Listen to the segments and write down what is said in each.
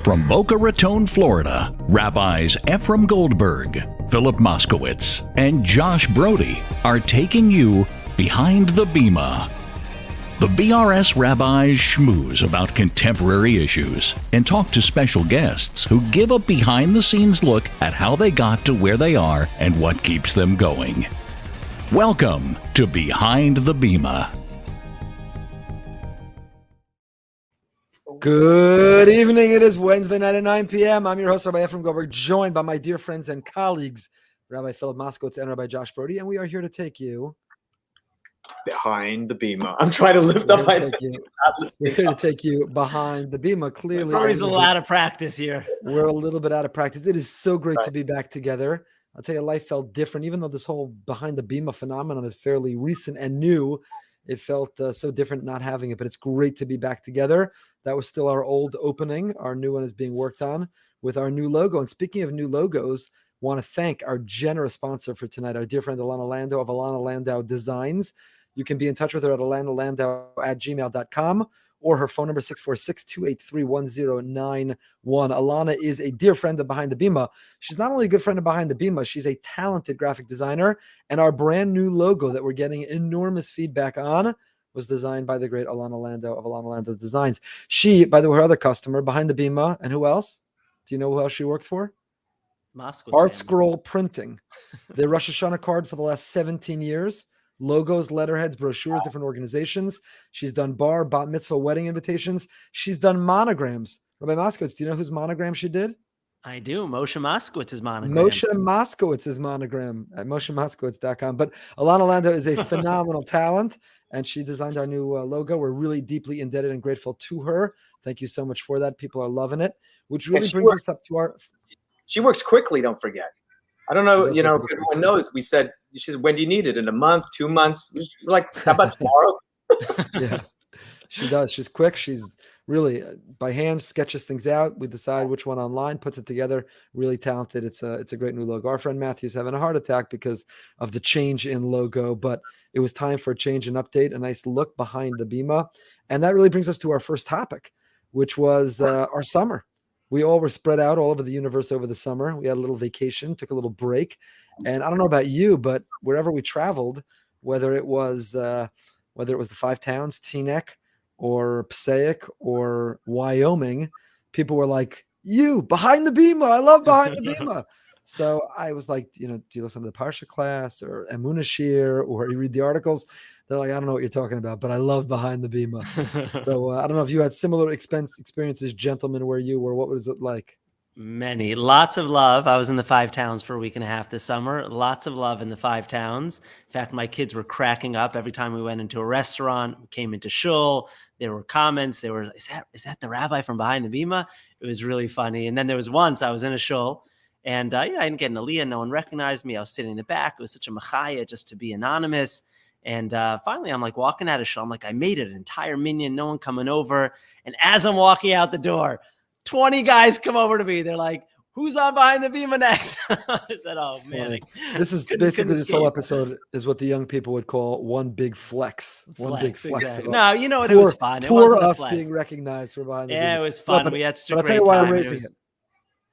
From Boca Raton, Florida, Rabbis Efrem Goldberg, Philip Moskowitz, and Josh Brody are taking you behind the Bima. The BRS rabbis schmooze about contemporary issues and talk to special guests who give a behind-the-scenes look at how they got to where they are and what keeps them going. Welcome to Behind the Bima. Good evening. It is Wednesday night at 9 p.m. I'm your host, Rabbi Efrem Goldberg, joined by my dear friends and colleagues, Rabbi Philip Moskowitz and Rabbi Josh Brody, and we are here to take you behind the Bima. I'm trying to lift up my thing. We're here to take you behind the Bima. Clearly, Brody's a lot of practice here. We're a little bit out of practice. It is so great to be back together. I'll tell you, life felt different, even though this whole behind the Bima phenomenon is fairly recent and new. It felt so different not having it, but it's great to be back together. That was still our old opening. Our new one is being worked on with our new logo. And speaking of new logos, want to thank our generous sponsor for tonight, our dear friend Alana Landau of Alana Landau Designs. You can be in touch with her at alanalandau@gmail.com or her phone number 646-283-1091. Alana is a dear friend of Behind the Bima. She's not only a good friend of Behind the Bima, she's a talented graphic designer. And our brand new logo that we're getting enormous feedback on was designed by the great Alana Landau of Alana Landau Designs. She, by the way, her other customer, Behind the Bima, and who else? Do you know who else she works for? Art Scroll Printing. Their Rosh Hashanah card for the last 17 years. Logos, letterheads, brochures, different organizations. She's done bar, bat mitzvah, wedding invitations. She's done monograms. Rabbi Moskowitz, do you know whose monogram she did? I do. Moshe Moskowitz's monogram. Moshe Moskowitz's monogram at moshemoskowitz.com. But Alana Landau is a phenomenal talent, and she designed our new logo. We're really deeply indebted and grateful to her. Thank you so much for that. People are loving it, which really brings us up to our... She works quickly, don't forget. I don't know, if everyone knows. We said, she said, when do you need it? In a month, 2 months? We're like, how about tomorrow? Yeah, she does. She's quick. She's really, by hand, sketches things out. We decide which one online, puts it together. Really talented. It's a great new logo. Our friend Matthew's having a heart attack because of the change in logo, but it was time for a change and update, a nice look behind the Bima. And that really brings us to our first topic, which was our summer. We all were spread out all over the universe over the summer. We had a little vacation, took a little break. And I don't know about you, but wherever we traveled, whether it was the Five Towns, Teaneck, or Passaic, or Wyoming, people were like, you, Behind the Bima. I love Behind the Bima. So I was like, do you listen to the Parsha class or Emunah Shir, or you read the articles? They're like, I don't know what you're talking about, but I love Behind the Bima. So I don't know if you had similar experiences, gentlemen, where you were. What was it like? Many. Lots of love. I was in the Five Towns for a week and a half this summer. Lots of love in the Five Towns. In fact, my kids were cracking up every time we went into a restaurant, came into shul. There were comments. They were, is that the rabbi from Behind the Bima? It was really funny. And then there was once I was in a shul, and I didn't get an aliyah. No one recognized me. I was sitting in the back. It was such a machaya just to be anonymous. And finally, I'm like walking out of shul. I'm like, I made it, an entire minyan, no one coming over. And as I'm walking out the door, 20 guys come over to me. They're like, who's on Behind the Bima next? I said, oh, man. This is basically this whole episode is what the young people would call one big flex. Big flex. Exactly. No, you know what? It was fun. It wasn't us being recognized for Behind the Bima. Yeah, it was fun. We had such a great time. I'll tell you why I'm raising it.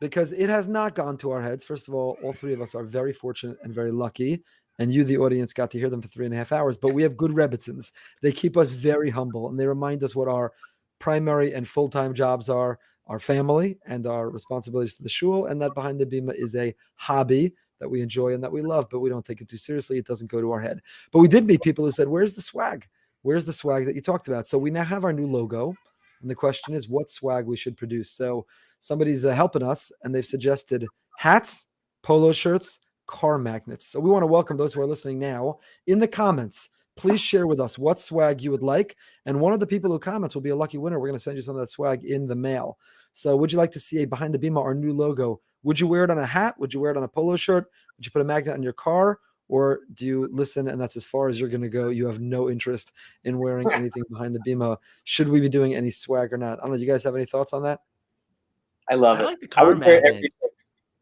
Because it has not gone to our heads. First of all three of us are very fortunate and very lucky. And you, the audience, got to hear them for 3.5 hours. But we have good Rebbitzins. They keep us very humble, and they remind us what our primary and full-time jobs are, our family and our responsibilities to the shul, and that Behind the Bima is a hobby that we enjoy and that we love, but we don't take it too seriously. It doesn't go to our head. But we did meet people who said, where's the swag? Where's the swag that you talked about? So we now have our new logo, and the question is what swag we should produce. So somebody's helping us, and they've suggested hats, polo shirts, car magnets. So we want to welcome those who are listening now. In the comments, please share with us what swag you would like. And one of the people who comments will be a lucky winner. We're going to send you some of that swag in the mail. So would you like to see a Behind the Bima, our new logo? Would you wear it on a hat? Would you wear it on a polo shirt? Would you put a magnet on your car? Or do you listen and that's as far as you're going to go? You have no interest in wearing anything Behind the Bima. Should we be doing any swag or not? I don't know. Do you guys have any thoughts on that? I love it. Like the car magnet.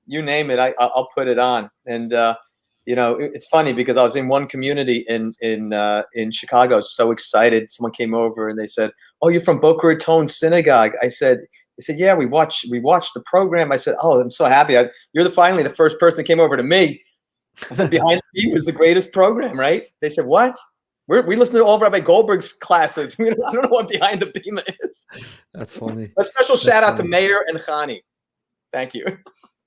You name it, I'll put it on. And it's funny because I was in one community in Chicago, so excited. Someone came over and they said, "Oh, you're from Boca Raton Synagogue." I said, He said, yeah, we watched the program. I said, oh, I'm so happy. You're finally the first person that came over to me. I said, Behind the Beam was the greatest program, right? They said, what? We listen to all of Rabbi Goldberg's classes. I don't know what Behind the Beam is. That's funny. A special shout out to Meir and Chani. Thank you.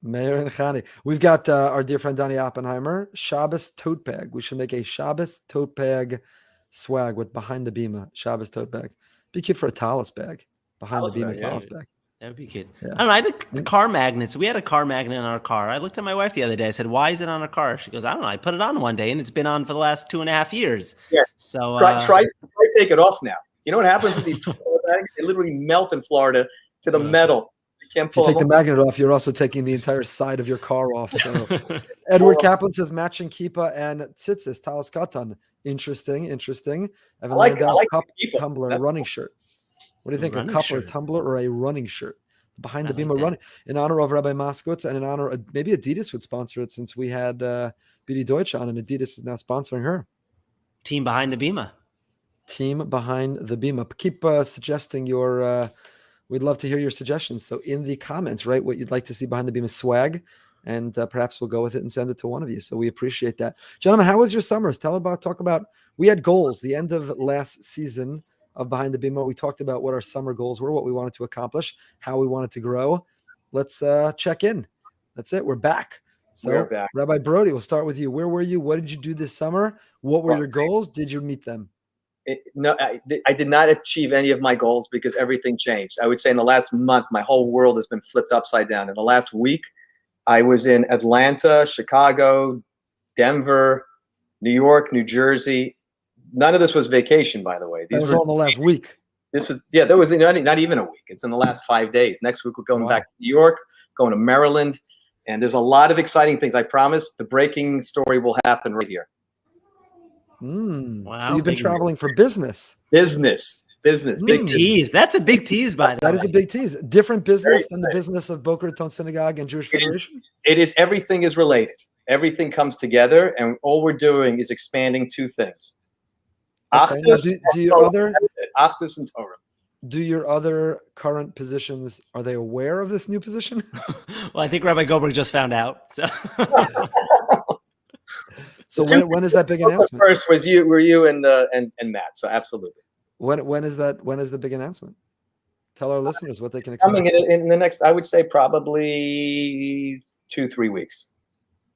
Meir and Chani. We've got our dear friend Donnie Oppenheimer, Shabbos tote bag. We should make a Shabbos tote bag swag with Behind the Bima, Shabbos tote bag. Be cute for a tallis bag. Behind the Bima tallis bag. That would be cute. Yeah. I don't know. I think the car magnets. We had a car magnet in our car. I looked at my wife the other day. I said, "Why is it on our car?" She goes, "I don't know. I put it on one day, and it's been on for the last 2.5 years." Yeah. So try take it off now. You know what happens with these bags? They literally melt in Florida to the metal. You can't pull. If you take the magnet off, you're also taking the entire side of your car off. So, Edward Kaplan says matching kippah and tzitzis talis katan. Interesting. Evan I like cup, kippah. tumbler, That's running cool. shirt. What do you think? Running A cup shirt. or a tumbler or a running shirt? Behind the Bima that. running in honor of Rabbi Moskowitz and in honor of maybe Adidas would sponsor it since we had BD Deutsch on and Adidas is now sponsoring her. Team Behind the Bima. Team Behind the Bima. Keep suggesting your. We'd love to hear your suggestions. So in the comments, write what you'd like to see Behind the Bima swag, and perhaps we'll go with it and send it to one of you. So we appreciate that, gentlemen. How was your summers? Talk about. We had goals. The end of last season of Behind the Bima, we talked about what our summer goals were, what we wanted to accomplish, how we wanted to grow. Let's check in. That's it. We're back. So We're back. Rabbi Brody, we'll start with you. Where were you? What did you do this summer? What were your goals? Did you meet them? I did not achieve any of my goals because everything changed. I would say in the last month, my whole world has been flipped upside down. In the last week, I was in Atlanta, Chicago, Denver, New York, New Jersey. None of this was vacation, by the way. That was all in the last week. There was not even a week. It's in the last 5 days. Next week, we're going back to New York, going to Maryland. And there's a lot of exciting things. I promise the breaking story will happen right here. Wow, so you've been traveling for business. Business. Big tease. That's a big tease, by the way. That is a big tease. Different business than the business of Boca Raton Synagogue and Jewish Federation? It is. Everything is related. Everything comes together. And all we're doing is expanding two things. Okay. Achdus and Torah. Do your other current positions, are they aware of this new position? Well, I think Rabbi Goldberg just found out. So when is that big announcement? First were you and Matt. So absolutely. When is the big announcement? Tell our listeners what they can expect. Coming in the next, I would say probably 2-3 weeks.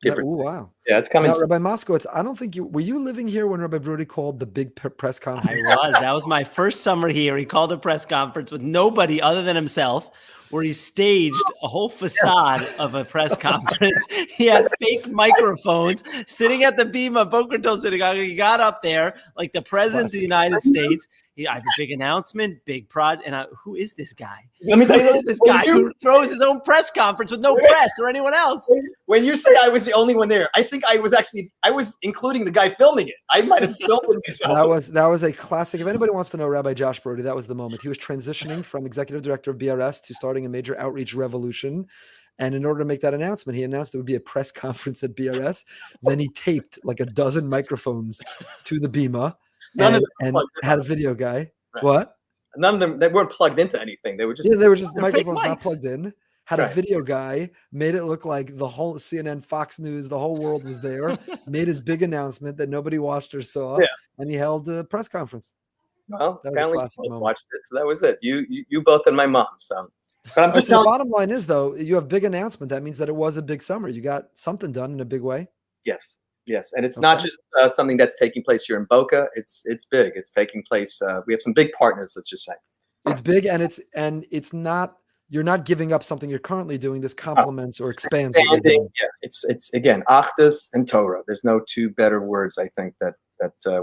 Wow. Yeah, it's coming. Now, Rabbi Moskowitz, I don't think were you living here when Rabbi Brody called the big press conference? I was. That was my first summer here. He called a press conference with nobody other than himself, where he staged a whole facade of a press conference. He had fake microphones sitting at the Bima Boca Raton Synagogue. He got up there like the president of the United States. I have a big announcement, big prod. And who is this guy? Let me tell you, who is this guy who throws his own press conference with no press or anyone else? When you say I was the only one there, I think I was including the guy filming it. I might have filmed it myself. That was a classic. If anybody wants to know Rabbi Josh Brody, that was the moment. He was transitioning from executive director of BRS to starting a major outreach revolution. And in order to make that announcement, he announced there would be a press conference at BRS. Then he taped like a dozen microphones to the Bima. And had a video guy. Right. What? None of them, they weren't plugged into anything. They were just microphones not plugged in. Had a video guy, made it look like the whole CNN, Fox News, the whole world was there. Made his big announcement that nobody watched or saw, and he held a press conference. Well, that was a classic moment. Watched it, so that was it. You both and my mom. So, but I'm just telling. The bottom line is though, you have big announcement. That means that it was a big summer. You got something done in a big way. Yes, and it's not just something that's taking place here in Boca. It's big. It's taking place. We have some big partners. Let's just say it's big, and it's not. You're not giving up something you're currently doing. This complements or expands. Yeah, it's again Achdus and Torah. There's no two better words. I think that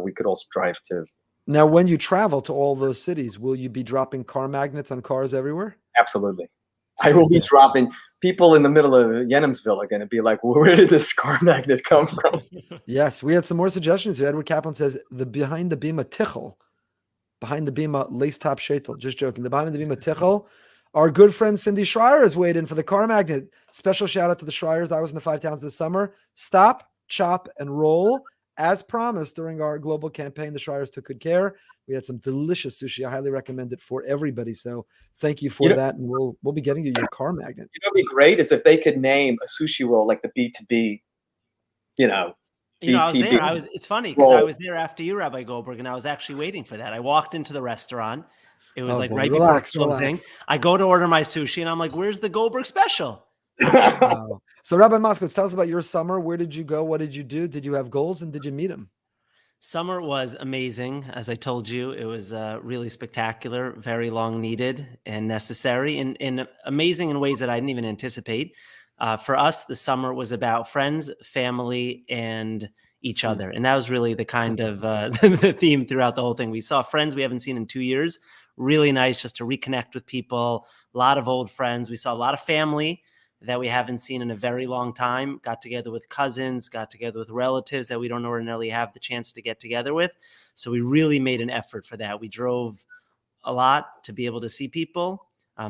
we could all strive to. Now, when you travel to all those cities, will you be dropping car magnets on cars everywhere? Absolutely. I will be dropping. People in the middle of Yenemsville are going to be like, where did this car magnet come from? Yes, we had some more suggestions here. Edward Kaplan says, the Behind the Bima Tichel. Behind the Bima lace top shaitel. Just joking. The Behind the Bima Tichel. Our good friend Cindy Schreier has weighed in for the car magnet. Special shout out to the Schreiers. I was in the 5 towns this summer. Stop, chop, and roll as promised during our global campaign, the Shires took good care. We had some delicious sushi. I highly recommend it for everybody. So thank you for that. And we'll be getting you your car magnet. You know, what'd be great is if they could name a sushi roll like the B2B, I was there. It's funny because I was there after you, Rabbi Goldberg, and I was actually waiting for that. I walked into the restaurant. It was before closing. I go to order my sushi, and I'm like, "Where's the Goldberg special?" Wow. So, Rabbi Moskowitz, tell us about your summer. Where did you go? What did you do? Did you have goals, and did you meet him? Summer was amazing. As I told you, it was really spectacular, very long needed and necessary, and amazing in ways that I didn't even anticipate. For us, the summer was about friends, family, and each other. And that was really the kind of the theme throughout the whole thing. We saw friends we haven't seen in 2 years. Really nice just to reconnect with people. A lot of old friends. We saw a lot of family that we haven't seen in a very long time. Got together with cousins, got together with relatives that we don't ordinarily have the chance to get together with. So we really made an effort for that. We drove a lot to be able to see people.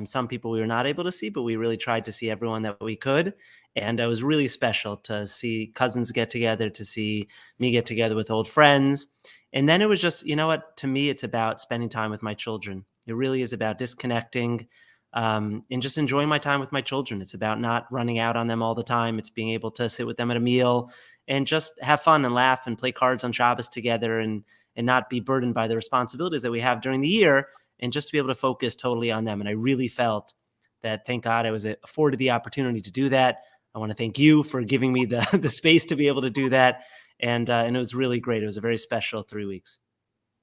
Some people we were not able to see, but we really tried to see everyone that we could. And it was really special to see cousins get together, to see me get together with old friends. And then it was just, to me, it's about spending time with my children. It really is about disconnecting and just enjoying my time with my children. It's about not running out on them all the time. It's being able to sit with them at a meal and just have fun and laugh and play cards on Shabbos together and not be burdened by the responsibilities that we have during the year, and just to be able to focus totally on them. And I really felt that, thank God, I was afforded the opportunity to do that. I want to thank you for giving me the space to be able to do that. And it was really great. It was a very special 3 weeks.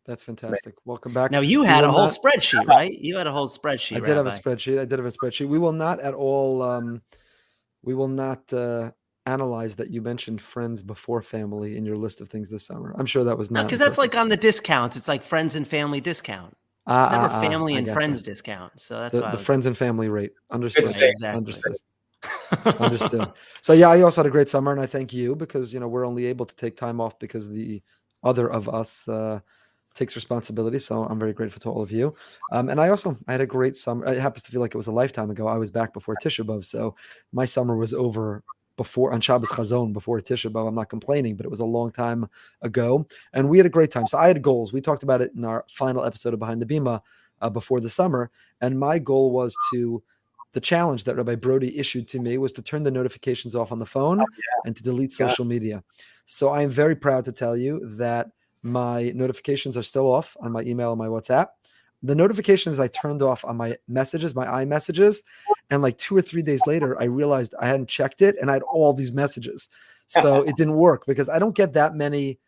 That's fantastic. Welcome back. Now, you had a whole spreadsheet, right? You had a whole spreadsheet. I did have a spreadsheet. We will not at all, analyze that you mentioned friends before family in your list of things this summer. I'm sure that was not. Because that's like on the discounts. It's like friends and family discount. It's never family and friends discount. So that's why the friends and family rate. Understood. Exactly. Understood. So yeah, I also had a great summer, and I thank you because we're only able to take time off because the other of us takes responsibility. So I'm very grateful to all of you. And I had a great summer. It happens to feel like it was a lifetime ago. I was back before Tisha B'Av, so my summer was over on Shabbos Chazon before Tisha B'Av. I'm not complaining, but it was a long time ago, and we had a great time. So I had goals. We talked about it in our final episode of Behind the Bima before the summer, and my goal was the challenge that Rabbi Brody issued to me was to turn the notifications off on the phone and to delete social media. So I am very proud to tell you that my notifications are still off on my email and my WhatsApp. The notifications I turned off on my messages, my iMessages, and like 2 or 3 days later, I realized I hadn't checked it and I had all these messages. So it didn't work because I don't get that many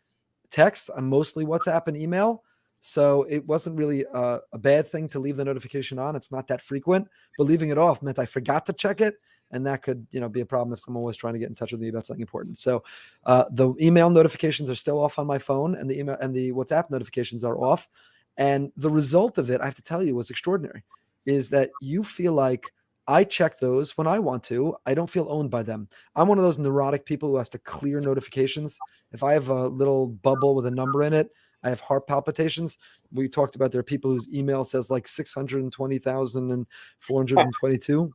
texts. I'm mostly WhatsApp and email. So it wasn't really a bad thing to leave the notification on. It's not that frequent, but leaving it off meant I forgot to check it. And that could, be a problem if someone was trying to get in touch with me about something important. So the email notifications are still off on my phone, and the email and the WhatsApp notifications are off. And the result of it, I have to tell you, was extraordinary, is that you feel like I check those when I want to. I don't feel owned by them. I'm one of those neurotic people who has to clear notifications. If I have a little bubble with a number in it, I have heart palpitations. We talked about there are people whose email says like 620,422.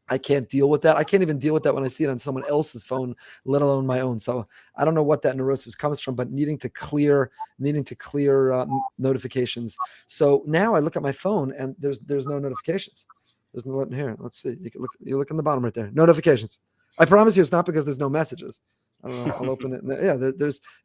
I can't deal with that. I can't even deal with that when I see it on someone else's phone, let alone my own. So I don't know what that neurosis comes from, but needing to clear notifications. So now I look at my phone and there's no notifications. There's no button here. Let's see. You look in the bottom right there. Notifications. I promise you, it's not because there's no messages. I don't know. I'll open it. Yeah,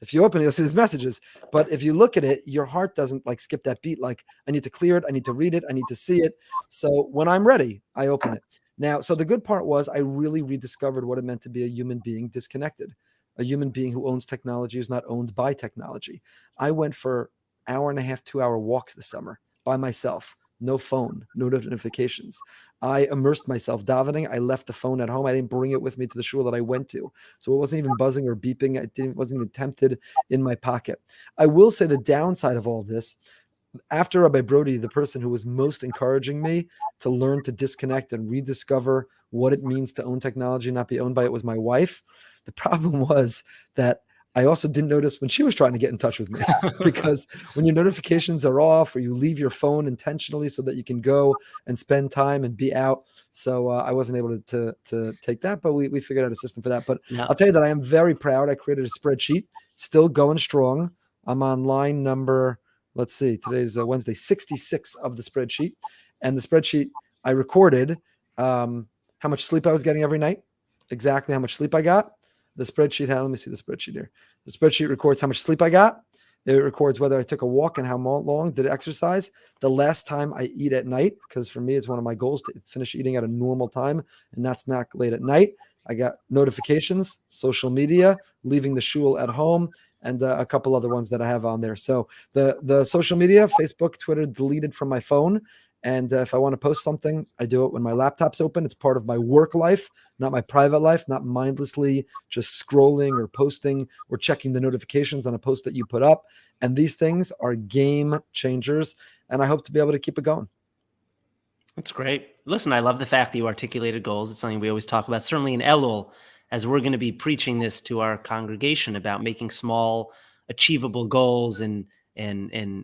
if you open it, you'll see there's messages. But if you look at it, your heart doesn't like skip that beat. Like I need to clear it. I need to read it. I need to see it. So when I'm ready, I open it. Now, so the good part was I really rediscovered what it meant to be a human being disconnected, a human being who owns technology, who's not owned by technology. I went for 1.5 to 2 hour walks this summer by myself. No phone, no notifications. I immersed myself davening. I left the phone at home. I didn't bring it with me to the shul that I went to. So it wasn't even buzzing or beeping. It wasn't even tempted in my pocket. I will say the downside of all this, after Rabbi Brody, the person who was most encouraging me to learn to disconnect and rediscover what it means to own technology, not be owned by it, was my wife. The problem was that I also didn't notice when she was trying to get in touch with me because when your notifications are off or you leave your phone intentionally so that you can go and spend time and be out. So I wasn't able to take that, but we figured out a system for that. But I'll tell you that I am very proud. I created a spreadsheet, still going strong. I'm on line number, let's see, today's Wednesday, 66 of the spreadsheet. And the spreadsheet, I recorded how much sleep I was getting every night, exactly how much sleep I got. The spreadsheet let me see the spreadsheet here. The spreadsheet records how much sleep I got. It records whether I took a walk and how long did I exercise. The last time I eat at night, because for me, it's one of my goals to finish eating at a normal time, and that's not late at night. I got notifications, social media, leaving the shul at home, and a couple other ones that I have on there. So the social media, Facebook, Twitter, deleted from my phone. And if I want to post something, I do it when my laptop's open. It's part of my work life, not my private life, not mindlessly just scrolling or posting or checking the notifications on a post that you put up. And these things are game changers. And I hope to be able to keep it going. That's great. Listen, I love the fact that you articulated goals. It's something we always talk about, certainly in Elul, as we're going to be preaching this to our congregation about making small, achievable goals and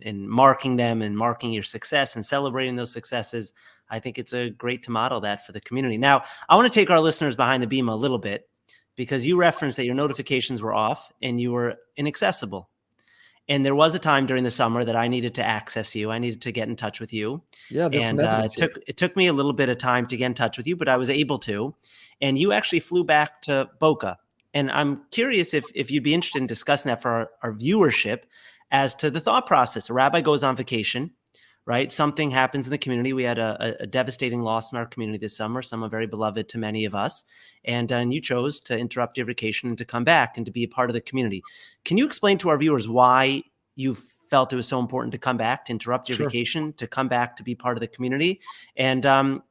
marking them and marking your success and celebrating those successes. I think it's great to model that for the community. Now, I want to take our listeners behind the Bima a little bit, because you referenced that your notifications were off and you were inaccessible. And there was a time during the summer that I needed to access you. I needed to get in touch with you. Yeah, and it took me a little bit of time to get in touch with you, but I was able to. And you actually flew back to Boca. And I'm curious if you'd be interested in discussing that for our viewership as to the thought process. A rabbi goes on vacation, right? Something happens in the community. We had a devastating loss in our community this summer, someone very beloved to many of us. And you chose to interrupt your vacation and to come back and to be a part of the community. Can you explain to our viewers why you felt it was so important to come back, to interrupt your vacation, to come back to be part of the community? And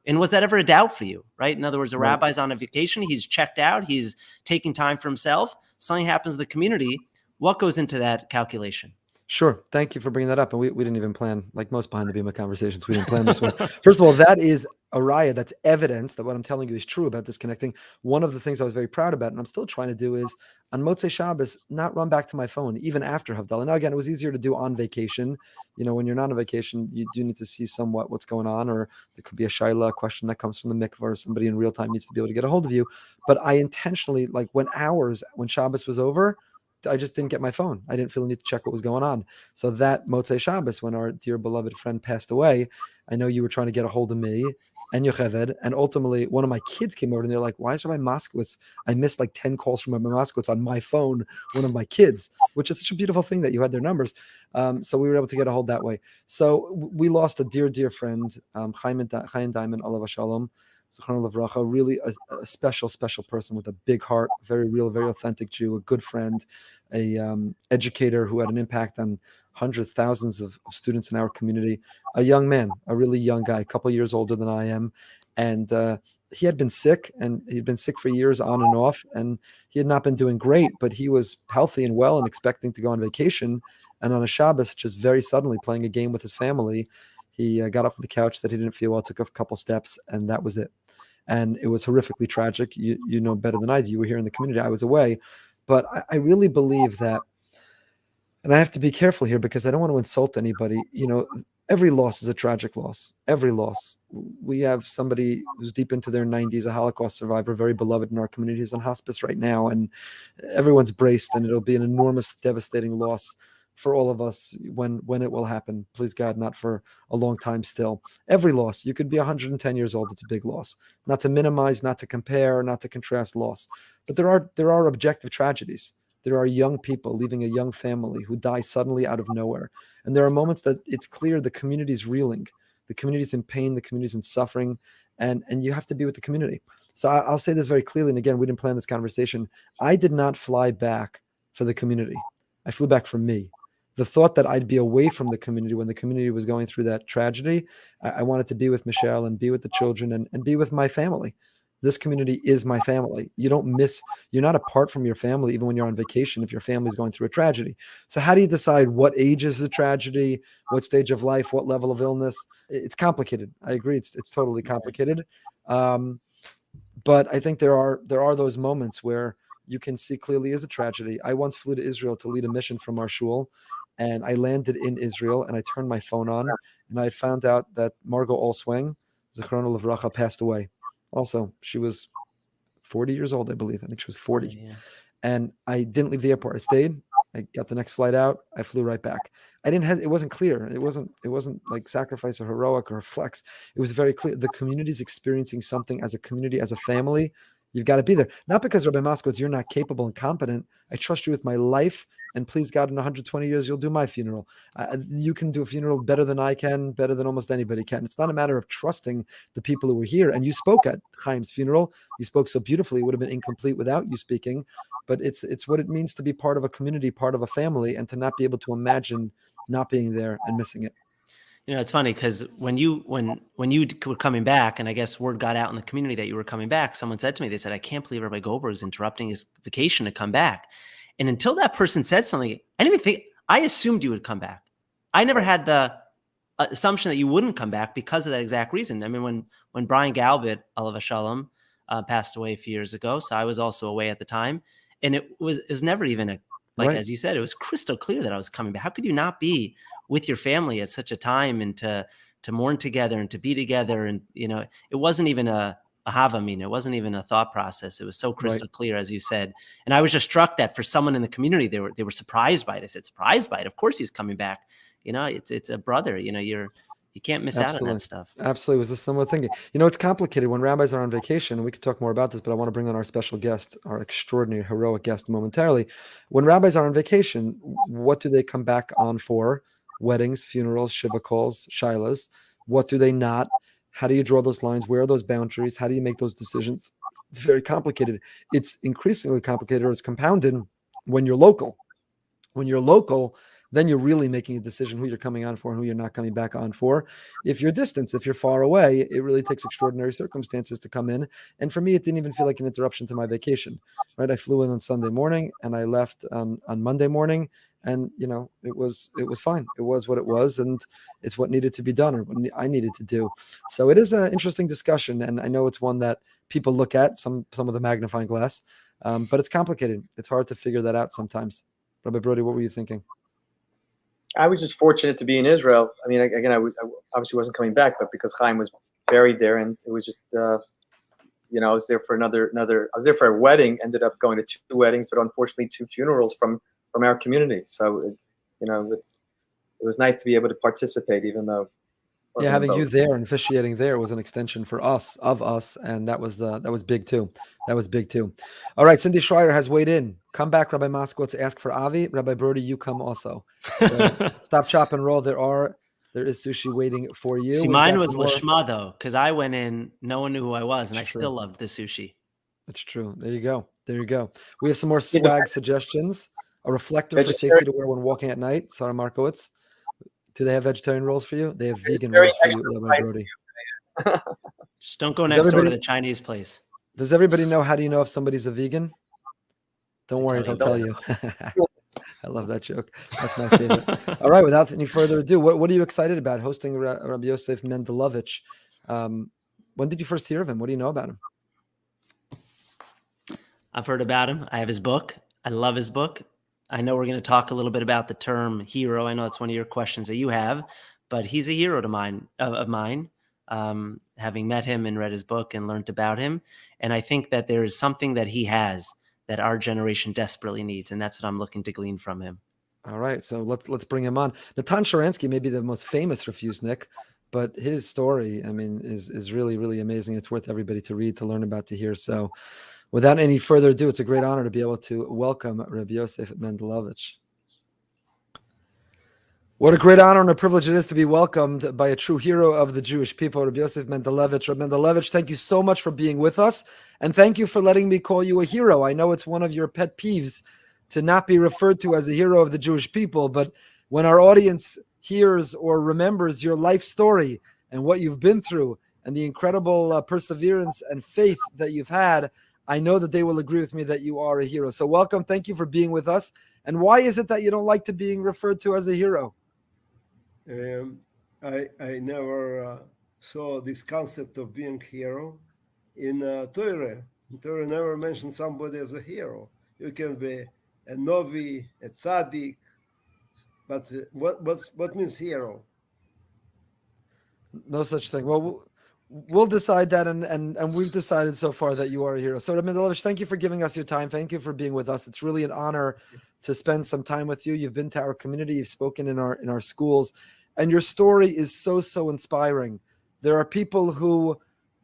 was that ever a doubt for you, right? In other words, a rabbi's on a vacation, he's checked out, he's taking time for himself, something happens to the community. What goes into that calculation? Sure. Thank you for bringing that up. And we didn't even plan, like most behind the Bima conversations, we didn't plan this one. First of all, that is a raya. That's evidence that what I'm telling you is true about disconnecting. One of the things I was very proud about, and I'm still trying to do, is on Motzei Shabbos, not run back to my phone, even after Havdalah. Now, again, it was easier to do on vacation. You know, when you're not on vacation, you do need to see somewhat what's going on, or there could be a shaila, question that comes from the mikvah, or somebody in real time needs to be able to get a hold of you. But I intentionally, like when Shabbos was over, I just didn't get my phone. I didn't feel the need to check what was going on. So that Motzei Shabbos, when our dear beloved friend passed away, I know you were trying to get a hold of me and Yocheved, and ultimately one of my kids came over and they're like, why is Rabbi Moskowitz? I missed like 10 calls from Rabbi Moskowitz on my phone, one of my kids, which is such a beautiful thing that you had their numbers. So we were able to get a hold that way. So we lost a dear, dear friend, Chaim Diamond, Alav Shalom, really a special, special person with a big heart, very real, very authentic Jew, a good friend, a educator who had an impact on hundreds, thousands of students in our community, a young man, a really young guy, a couple years older than I am. And he had been sick, and he'd been sick for years on and off, and he had not been doing great, but he was healthy and well and expecting to go on vacation. And on a Shabbos, just very suddenly playing a game with his family, he got up from the couch, said he didn't feel well, took a couple steps, and that was it. And it was horrifically tragic. You know better than I do. You were here in the community. I was away. But I really believe that, and I have to be careful here because I don't want to insult anybody. You know, every loss is a tragic loss. Every loss. We have somebody who's deep into their 90s, a Holocaust survivor, very beloved in our community, who's on hospice right now. And everyone's braced, and it'll be an enormous, devastating loss for all of us when it will happen. Please God, not for a long time still. Every loss, you could be 110 years old, it's a big loss. Not to minimize, not to compare, not to contrast loss. But there are objective tragedies. There are young people leaving a young family who die suddenly out of nowhere. And there are moments that it's clear the community's reeling. The community's in pain, the community's in suffering, and you have to be with the community. So I'll say this very clearly, and again, we didn't plan this conversation. I did not fly back for the community. I flew back for me. The thought that I'd be away from the community when the community was going through that tragedy, I wanted to be with Michelle and be with the children and be with my family. This community is my family. You're not apart from your family, even when you're on vacation, if your family's going through a tragedy. So how do you decide what age is the tragedy, what stage of life, what level of illness? It's complicated. I agree. It's totally complicated. But I think there are those moments where you can see clearly is a tragedy. I once flew to Israel to lead a mission from our shul, and I landed in Israel, and I turned my phone on, and I had found out that Margot Olswing, Zichrona Livracha, passed away. Also, she was 40 years old, I believe. I think she was 40. Yeah. And I didn't leave the airport. I stayed. I got the next flight out. I flew right back. I didn't have, it wasn't clear. It wasn't like sacrifice or heroic or flex. It was very clear. The community's experiencing something as a community, as a family. You've got to be there. Not because, Rabbi Moskowitz, you're not capable and competent. I trust you with my life. And please God, in 120 years, you'll do my funeral. You can do a funeral better than I can, better than almost anybody can. It's not a matter of trusting the people who were here. And you spoke at Chaim's funeral. You spoke so beautifully. It would have been incomplete without you speaking. But it's what it means to be part of a community, part of a family, and to not be able to imagine not being there and missing it. You know, it's funny because when you were coming back, and I guess word got out in the community that you were coming back, someone said to me, they said, I can't believe Rabbi Goldberg is interrupting his vacation to come back. And until that person said something, I didn't even think, I assumed you would come back. I never had the assumption that you wouldn't come back because of that exact reason. I mean, when Brian Galbit, Alav Shalom, passed away a few years ago, so I was also away at the time, and it was never even right. As you said, it was crystal clear that I was coming back. How could you not be with your family at such a time and to mourn together and to be together? And, you know, it wasn't even a hava, it wasn't even a thought process. It was so crystal clear, as you said. And I was just struck that for someone in the community, they were surprised by it. I said, surprised by it. Of course he's coming back. You know, it's a brother, you know, you can't miss out on that stuff. Absolutely. It was a similar thing. You know, it's complicated when rabbis are on vacation, and we could talk more about this, but I want to bring on our special guest, our extraordinary, heroic guest momentarily. When rabbis are on vacation, what do they come back on for? Weddings, funerals, shiva calls, shilas. What do they not? How do you draw those lines? Where are those boundaries? How do you make those decisions? It's very complicated. It's increasingly complicated, or it's compounded when you're local. When you're local, then you're really making a decision who you're coming on for and who you're not coming back on for. If you're distant, if you're far away, it really takes extraordinary circumstances to come in. And for me, it didn't even feel like an interruption to my vacation, right? I flew in on Sunday morning and I left on Monday morning. And, you know, it was fine. It was what it was. And it's what needed to be done, or what I needed to do. So it is an interesting discussion. And I know it's one that people look at, some of the magnifying glass, but it's complicated. It's hard to figure that out sometimes. Rabbi Brody, what were you thinking? I was just fortunate to be in Israel. I mean, again, I obviously wasn't coming back, but because Chaim was buried there, and it was just, you know, I was there for I was there for a wedding, ended up going to 2 weddings, but unfortunately 2 funerals from our community. So, you know, it was nice to be able to participate, even though. Yeah, having you there and officiating there was an extension for us, and that was big too. That was big too. All right, Cindy Schreier has weighed in. Come back, Rabbi Moskowitz, to ask for Avi. Rabbi Brody, you come also. So stop, chop, and roll. There is sushi waiting for you. See, mine was lishma though, because I went in, no one knew who I was, and I still loved the sushi. That's true. There you go. We have some more swag suggestions. A reflector for safety to wear when walking at night. Sarah Markowitz. Do they have vegetarian rolls for you? They have vegan rolls for you, Rabbi Brody. Just don't go next door to the Chinese place. Does everybody know? How do you know if somebody's a vegan? Don't worry, they'll tell you. I love that joke. That's my favorite. All right, without any further ado, what are you excited about hosting Rabbi Yosef Mendelevich? When did you first hear of him? What do you know about him? I've heard about him. I have his book. I love his book. I know we're going to talk a little bit about the term hero. I know that's one of your questions that you have, but he's a hero of mine, having met him and read his book and learned about him. And I think that there is something that he has that our generation desperately needs, and that's what I'm looking to glean from him. All right, so let's bring him on. Natan Sharansky may be the most famous refusenik, but his story, I mean, is really, really amazing. It's worth everybody to read, to learn about, to hear. So without any further ado, it's a great honor to be able to welcome Rabbi Yosef Mendelevich. What a great honor and a privilege it is to be welcomed by a true hero of the Jewish people, Rabbi Yosef Mendelevich. Rabbi Mendelevich, thank you so much for being with us, and thank you for letting me call you a hero. I know it's one of your pet peeves to not be referred to as a hero of the Jewish people, but when our audience hears or remembers your life story and what you've been through and the incredible perseverance and faith that you've had, I know that they will agree with me that you are a hero. So welcome. Thank you for being with us. And why is it that you don't like to being referred to as a hero? I never saw this concept of being hero in Torah. Torah never mentions somebody as a hero. You can be a novi, a tzaddik, but what means hero? No such thing. Well, we'll decide that, and we've decided so far that you are a hero. So, Mendelevich, thank you for giving us your time. Thank you for being with us. It's really an honor to spend some time with you. You've been to our community. You've spoken in our schools, and your story is so inspiring. There are people who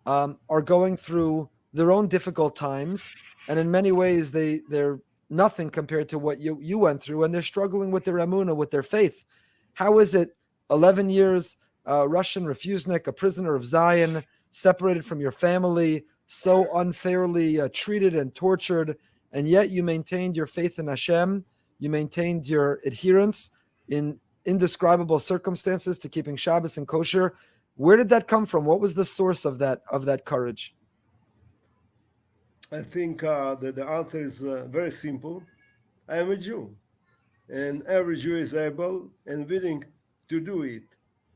are going through their own difficult times, and in many ways they're nothing compared to what you went through, and they're struggling with their emunah, with their faith. How is it 11 years Russian refusenik, a prisoner of Zion, separated from your family, so unfairly treated and tortured, and yet you maintained your faith in Hashem, you maintained your adherence in indescribable circumstances to keeping Shabbos and kosher. Where did that come from? What was the source of that courage? I think that the answer is very simple. I am a Jew, and every Jew is able and willing to do it.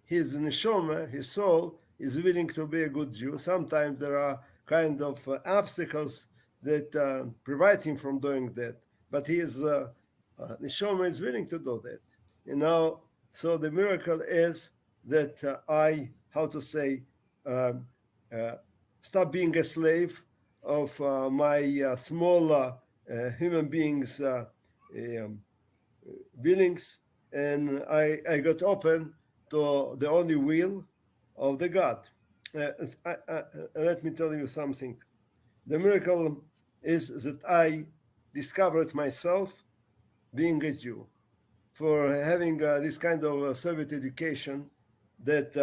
His neshama, his soul, is willing to be a good Jew. Sometimes there are kind of obstacles that prevent him from doing that, but his neshama is willing to do that. So the miracle is that I, stop being a slave of my small human beings' willings, and I got open to the only will of the God. Let me tell you something. The miracle is that I discovered myself being a Jew, for having this kind of Soviet education that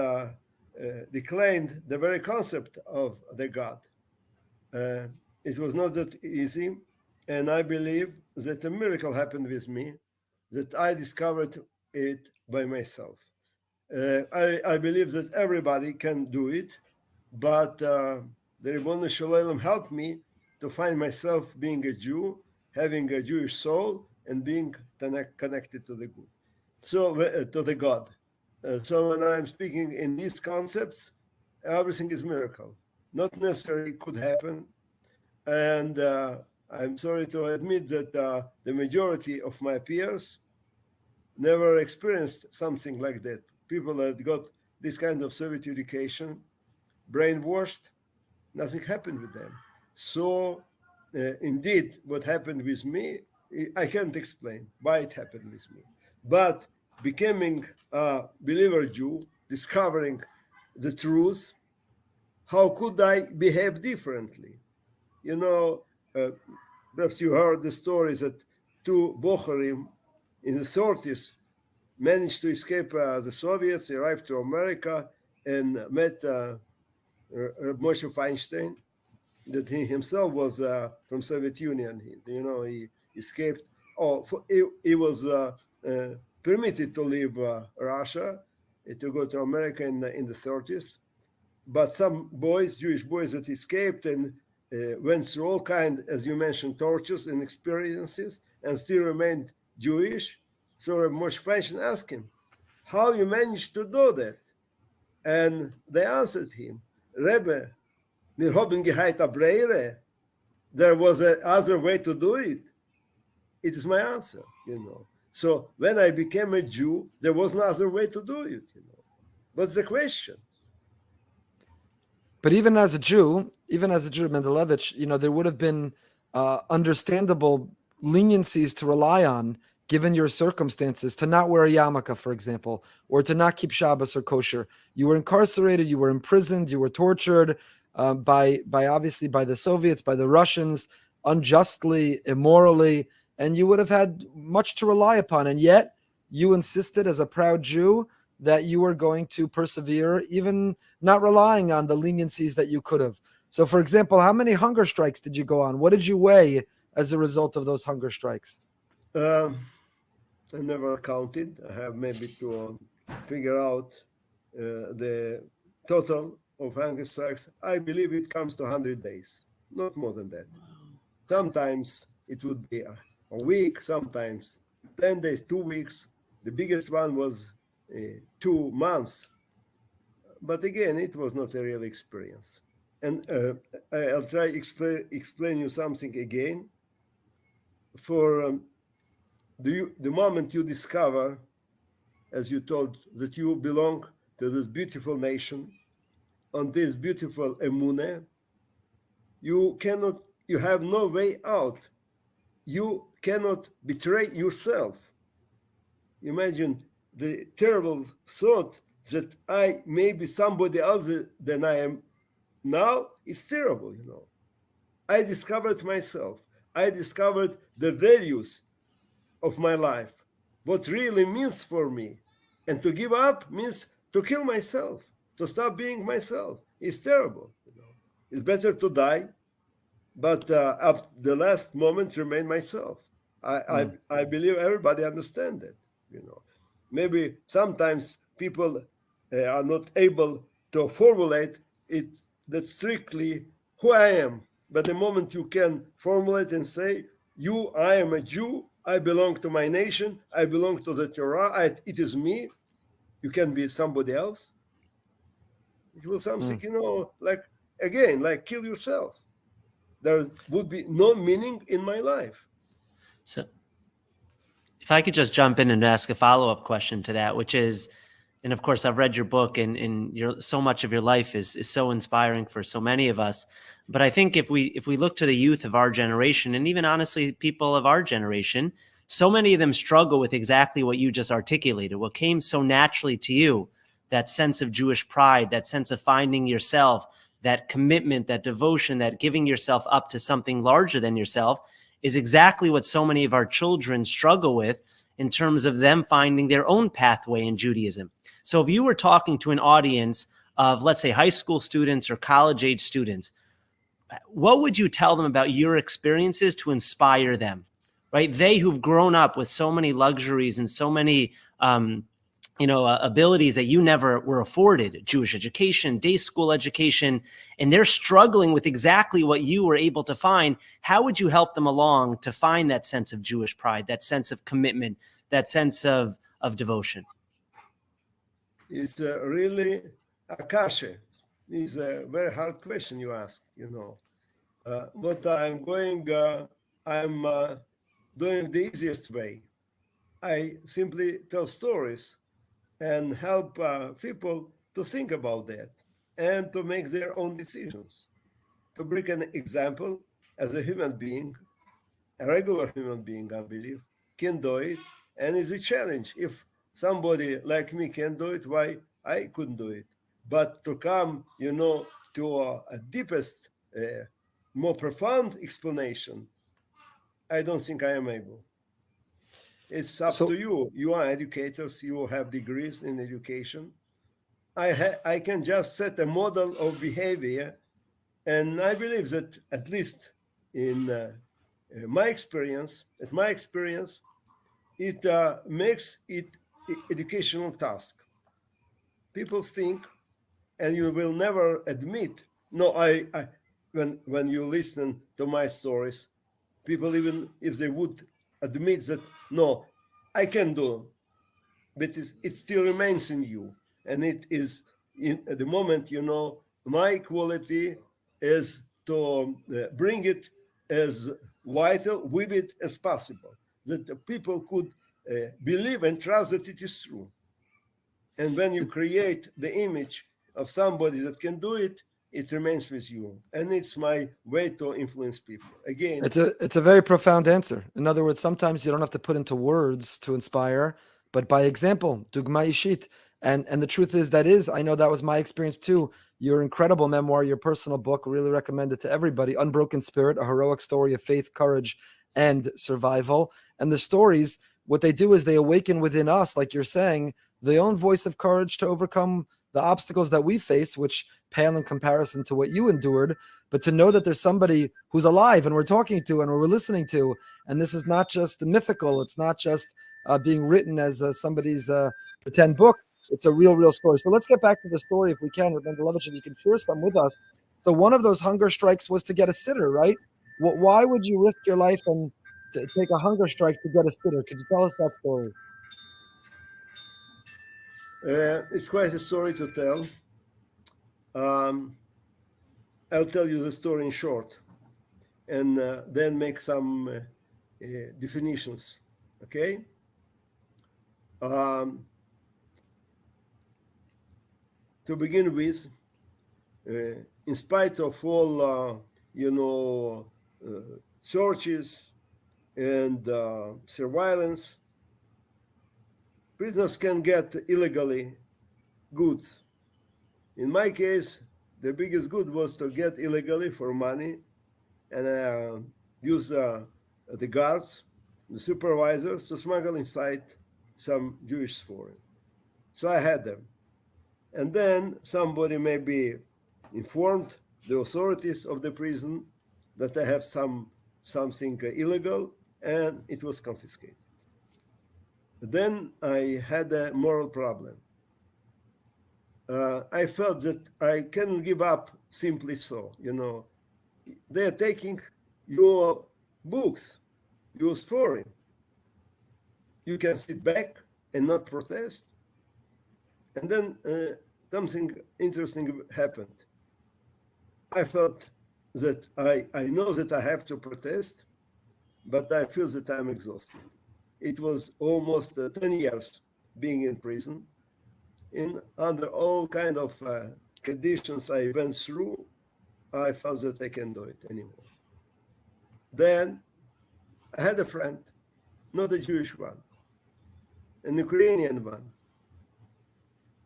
declined the very concept of the God. It was not that easy, and I believe that a miracle happened with me, that I discovered it by myself. I believe that everybody can do it, but the Ribbon Shalom helped me to find myself being a Jew, having a Jewish soul, and being connected to the good, to the God. So when I'm speaking in these concepts, everything is miracle. Not necessarily could happen, and I'm sorry to admit that the majority of my peers never experienced something like that. People that got this kind of Soviet education, brainwashed, nothing happened with them. So indeed, what happened with me, I can't explain why it happened with me. But becoming a believer Jew, discovering the truth, how could I behave differently? Perhaps you heard the stories that two Bocharim in the 30s managed to escape the Soviets, arrived to America, and met Moshe Feinstein, that he himself was from Soviet Union. He escaped. He was permitted to leave Russia, to go to America in the 30s. But some boys, Jewish boys that escaped and went through all kinds, as you mentioned, tortures and experiences, and still remained Jewish. So Moshe Feinstein asked him, how you managed to do that? And they answered him, Rebbe, wir haben geheit Abreire. There was another way to do it. It is my answer, So when I became a Jew, there was no other way to do it, What's the question? But even as a Jew, Mendelevich, there would have been understandable leniencies to rely on, given your circumstances, to not wear a yarmulke, for example, or to not keep Shabbos or kosher. You were incarcerated, you were imprisoned, you were tortured by the Soviets, by the Russians, unjustly, immorally, and you would have had much to rely upon. And yet you insisted as a proud Jew that you were going to persevere, even not relying on the leniencies that you could have. So, for example, how many hunger strikes did you go on? What did you weigh as a result of those hunger strikes? I never counted. I have maybe to figure out the total of hunger strikes. I believe it comes to 100 days, not more than that. Sometimes it would be a week, sometimes 10 days, 2 weeks. The biggest one was 2 months. But again, it was not a real experience. And I'll try explain you something again. For the moment you discover, as you told, that you belong to this beautiful nation, on this beautiful emunah, you have no way out. You cannot betray yourself. Imagine the terrible thought that I may be somebody else than I am now. It's terrible, you know. I discovered myself. I discovered the values of my life, what really means for me. And to give up means to kill myself, to stop being myself. It's terrible, you know. It's better to die, but up the last moment remain myself. I believe everybody understands that, you know. Maybe sometimes people are not able to formulate it that strictly who I am. But the moment you can formulate and say, I am a Jew, I belong to my nation, I belong to the Torah, it is me, you can be somebody else. It was something, you know, like kill yourself. There would be no meaning in my life. So if I could just jump in and ask a follow-up question to that, which is, and of course I've read your book, and so much of your life is so inspiring for so many of us. But I think if we look to the youth of our generation, and even honestly people of our generation, so many of them struggle with exactly what you just articulated, what came so naturally to you, that sense of Jewish pride, that sense of finding yourself, that commitment, that devotion, that giving yourself up to something larger than yourself, is exactly what so many of our children struggle with in terms of them finding their own pathway in Judaism. So if you were talking to an audience of, let's say, high school students or college-age students, what would you tell them about your experiences to inspire them, right? They who've grown up with so many luxuries and so many abilities that you never were afforded, Jewish education, day school education, and they're struggling with exactly what you were able to find. How would you help them along to find that sense of Jewish pride, that sense of commitment, that sense of devotion? It's really a kasha. It's a very hard question you ask, you know. What I'm doing the easiest way. I simply tell stories and help people to think about that and to make their own decisions. To bring an example, as a human being, a regular human being, I believe, can do it, and it's a challenge. If somebody like me can do it, why I couldn't do it? But to come, you know, to a deepest, more profound explanation, I don't think I am able. It's up to you. You are educators. You have degrees in education. I can just set a model of behavior, and I believe that at least in my experience, it makes it educational task. People think, and you will never admit. No, when you listen to my stories, people, even if they would admit that, no, I can do, but it still remains in you, and it is at the moment, you know, my quality is to bring it as vital, vivid as possible, that the people could believe and trust that it is true. And when you create the image of somebody that can do it, it remains with you, and it's my way to influence people. Again, it's a very profound answer. In other words, sometimes you don't have to put into words to inspire, but by example, dugma ishit. And the truth is, I know that was my experience too. Your incredible memoir, your personal book, really recommend it to everybody. Unbroken Spirit, a heroic story of faith, courage, and survival. And the stories, what they do is they awaken within us, like you're saying, the own voice of courage to overcome the obstacles that we face, which pale in comparison to what you endured, but to know that there's somebody who's alive and we're talking to and we're listening to, and this is not just mythical, it's not just being written as somebody's pretend book, it's a real story. So let's get back to the story if we can. Mendelevich, if you can share some with us. So one of those hunger strikes was to get a sitter, right? Why would you risk your life and to take a hunger strike to get a sitter? Could you tell us that story? It's quite a story to tell. I'll tell you the story in short, and then make some definitions. Okay. To begin with, in spite of all, searches and surveillance, prisoners can get illegally goods. In my case, the biggest good was to get illegally for money and use the guards, the supervisors to smuggle inside some Jewish foreign. So I had them. And then somebody may be informed the authorities of the prison that I have something illegal, and it was confiscated. Then I had a moral problem. I felt that I couldn't give up simply so. They're taking your books, your story. You can sit back and not protest. And then something interesting happened. I felt that I know that I have to protest, but I feel that I'm exhausted. It was almost 10 years being in prison. Under all kind of conditions I went through, I felt that I can't do it anymore. Then I had a friend, not a Jewish one, an Ukrainian one,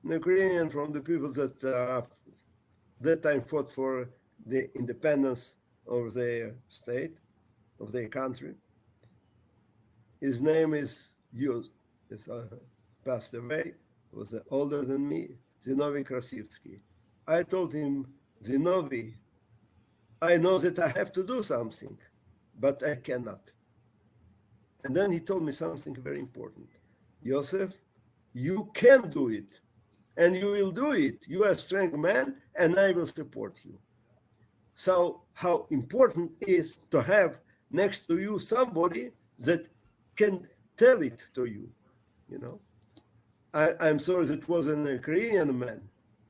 an Ukrainian from the people that that time fought for the independence of their state, of their country. His name is Yosef. He's passed away. Was older than me, Zinovi Krasivsky. I told him, Zinovi, I know that I have to do something, but I cannot. And then he told me something very important. Yosef, you can do it, and you will do it. You are a strong man, and I will support you. So how important is to have next to you somebody that can tell it to you, I'm sorry that it was an Ukrainian man,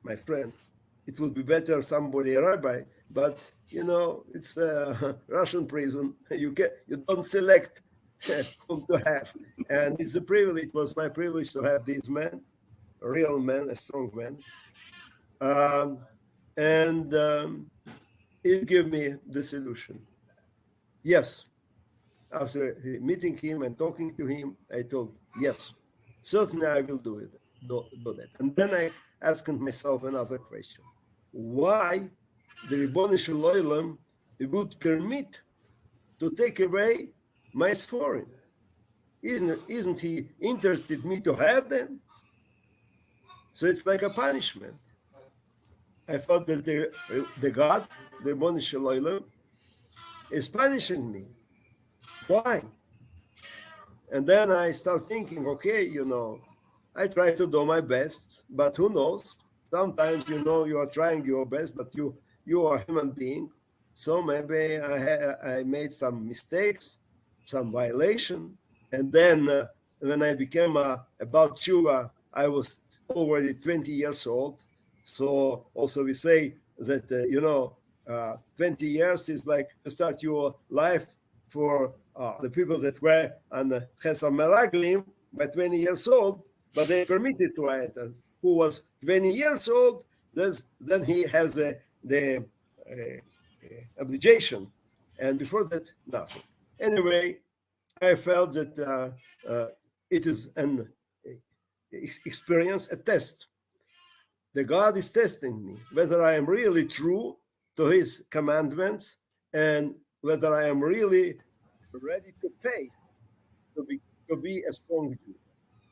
my friend. It would be better somebody, a rabbi, but it's a Russian prison. You don't select whom to have, and it's a privilege. It was my privilege to have this man, a real man, a strong man, and it gave me the solution. Yes, after meeting him and talking to him, I told yes. Certainly, I will do that. And then I asked myself another question: why the Ribbon Shel Olam would permit to take away my sforim? Isn't he interested me to have them? So it's like a punishment. I thought that the God, the Ribbon Shel Olam, is punishing me. Why? And then I start thinking, okay, I try to do my best, but who knows? Sometimes, you are trying your best, but you are a human being. So maybe I made some mistakes, some violation. And then when I became about Tshuva, I was already 20 years old. So also we say that, 20 years is like to start your life for the people that were on the Chesed Meraglim by 20 years old, but they permitted to enter. Who was 20 years old, then he has the obligation, and before that, nothing. Anyway, I felt that it is an experience, a test. The God is testing me, whether I am really true to his commandments and whether I am really ready to pay to be a strong Jew.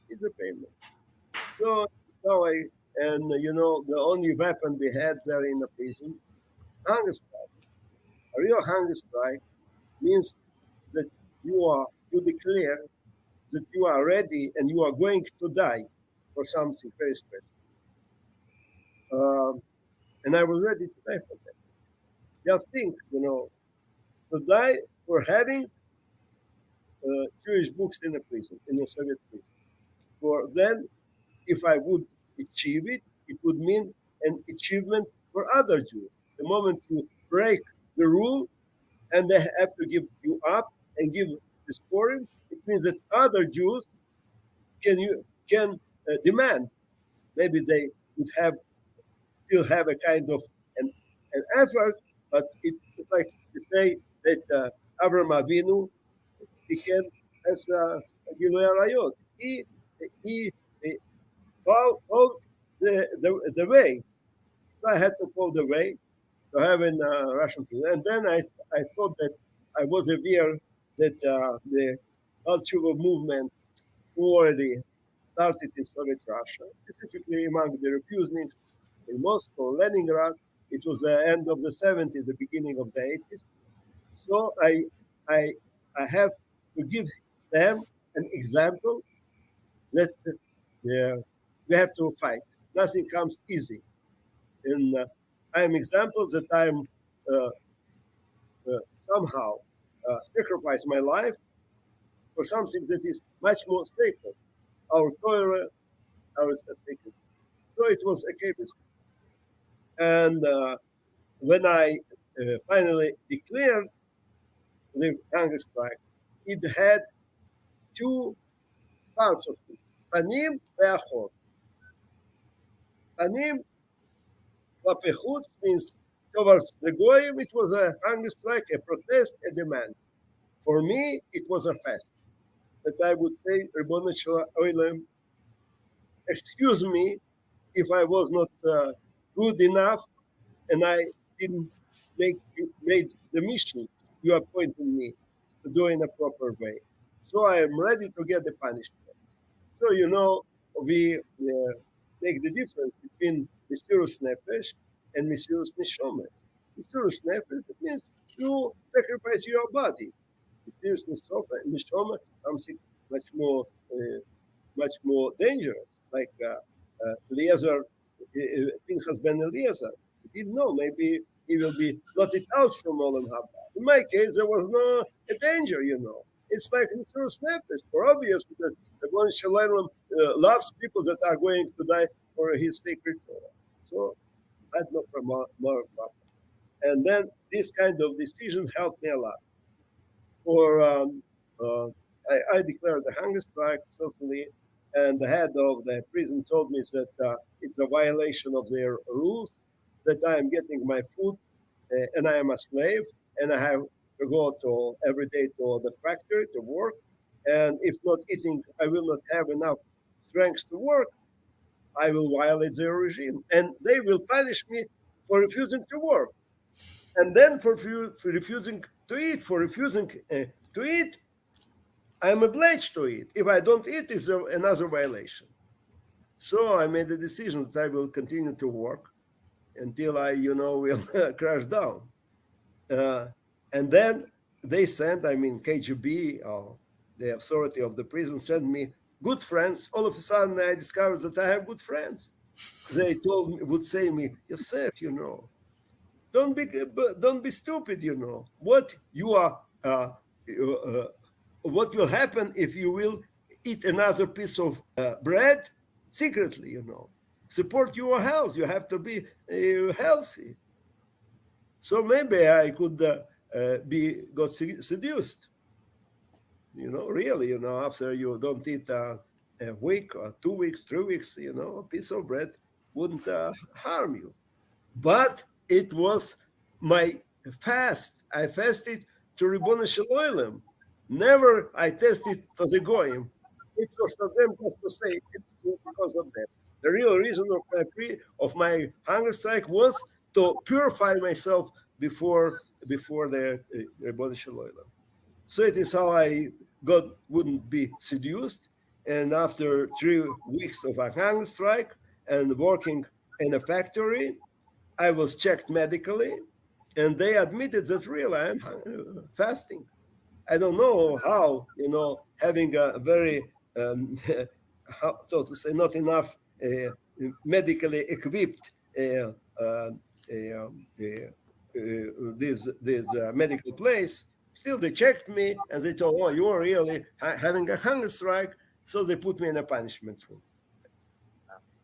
It's a payment. So the only weapon we had there in the prison, hunger strike. A real hunger strike means that you declare that you are ready and you are going to die for something very special. And I was ready to die for that. Just think, to die for having Jewish books in the prison, in the Soviet prison. For then, if I would achieve it, it would mean an achievement for other Jews. the moment you break the rule and they have to give you up and give this foreign, it means that other Jews can demand. Maybe they would still have a kind of an effort, but it's like to say that Avraham Avinu became as a Gilui Arayot. He followed the way. So I had to follow the way to have in Russian food. And then I thought that I was aware that the Al-Tshuva movement already started in Soviet Russia, specifically among the refuseniks in Moscow, Leningrad. It was the end of the 70s, the beginning of the 80s. So I have to give them an example that we have to fight. Nothing comes easy. And I am examples that I'm somehow sacrifice my life for something that is much more sacred. Our Torah, our sacred. So it was a case. And when I finally declared the hunger strike, it had two parts of it. Panim ve'achor. Panim v'pechutz means towards the goyim, it was a hunger strike, a protest, a demand. For me, it was a fast. That I would say, Ribono Shel Olam, excuse me if I was not good enough and I didn't made the mission you appointed me to do in a proper way. So I am ready to get the punishment. So, we make the difference between Mesirus Nefesh and Mesirus Neshama. Mesirus Nefesh, that means you sacrifice your body. Mesirus Neshama, something much more dangerous, like Eliezer, Pinchas ben Eliezer. He didn't know, maybe he will be blotted out from Olam Haba. In my case, there was no danger, It's like Mesirus Nefesh, for obvious, because the Ribono Shel Olam loves people that are going to die for his sacred Torah. So I had no more problem. And then this kind of decision helped me a lot. I declared the hunger strike, certainly, and the head of the prison told me that it's a violation of their rules, that I am getting my food and I am a slave, and I have to go every day to the factory to work. And if not eating, I will not have enough strength to work. I will violate their regime. And they will punish me for refusing to work. And then for refusing to eat, I am obliged to eat. If I don't eat, it's another violation. So I made the decision that I will continue to work until I, will crash down. And then they sent, KGB, or the authority of the prison, sent me good friends. All of a sudden, I discovered that I have good friends. They would say me, Yosef, don't be stupid, What what will happen if you will eat another piece of bread secretly, Support your health. You have to be healthy. So maybe I could got seduced. Really, after you don't eat a week or 2 weeks, 3 weeks, a piece of bread wouldn't harm you. But it was my fast. I fasted to Ribono Shel Olam. Never I tested for the goyim. It was for them just to say it's because of them. The real reason of my hunger strike was to purify myself before the Ribono Shel Olam. So it is how God wouldn't be seduced. And after 3 weeks of a hunger strike and working in a factory, I was checked medically, and they admitted that really I am fasting. I don't know how, having a very, how to say, not enough medically equipped this medical place. Still, they checked me and they told, "Oh, you are really having a hunger strike." So they put me in a punishment room.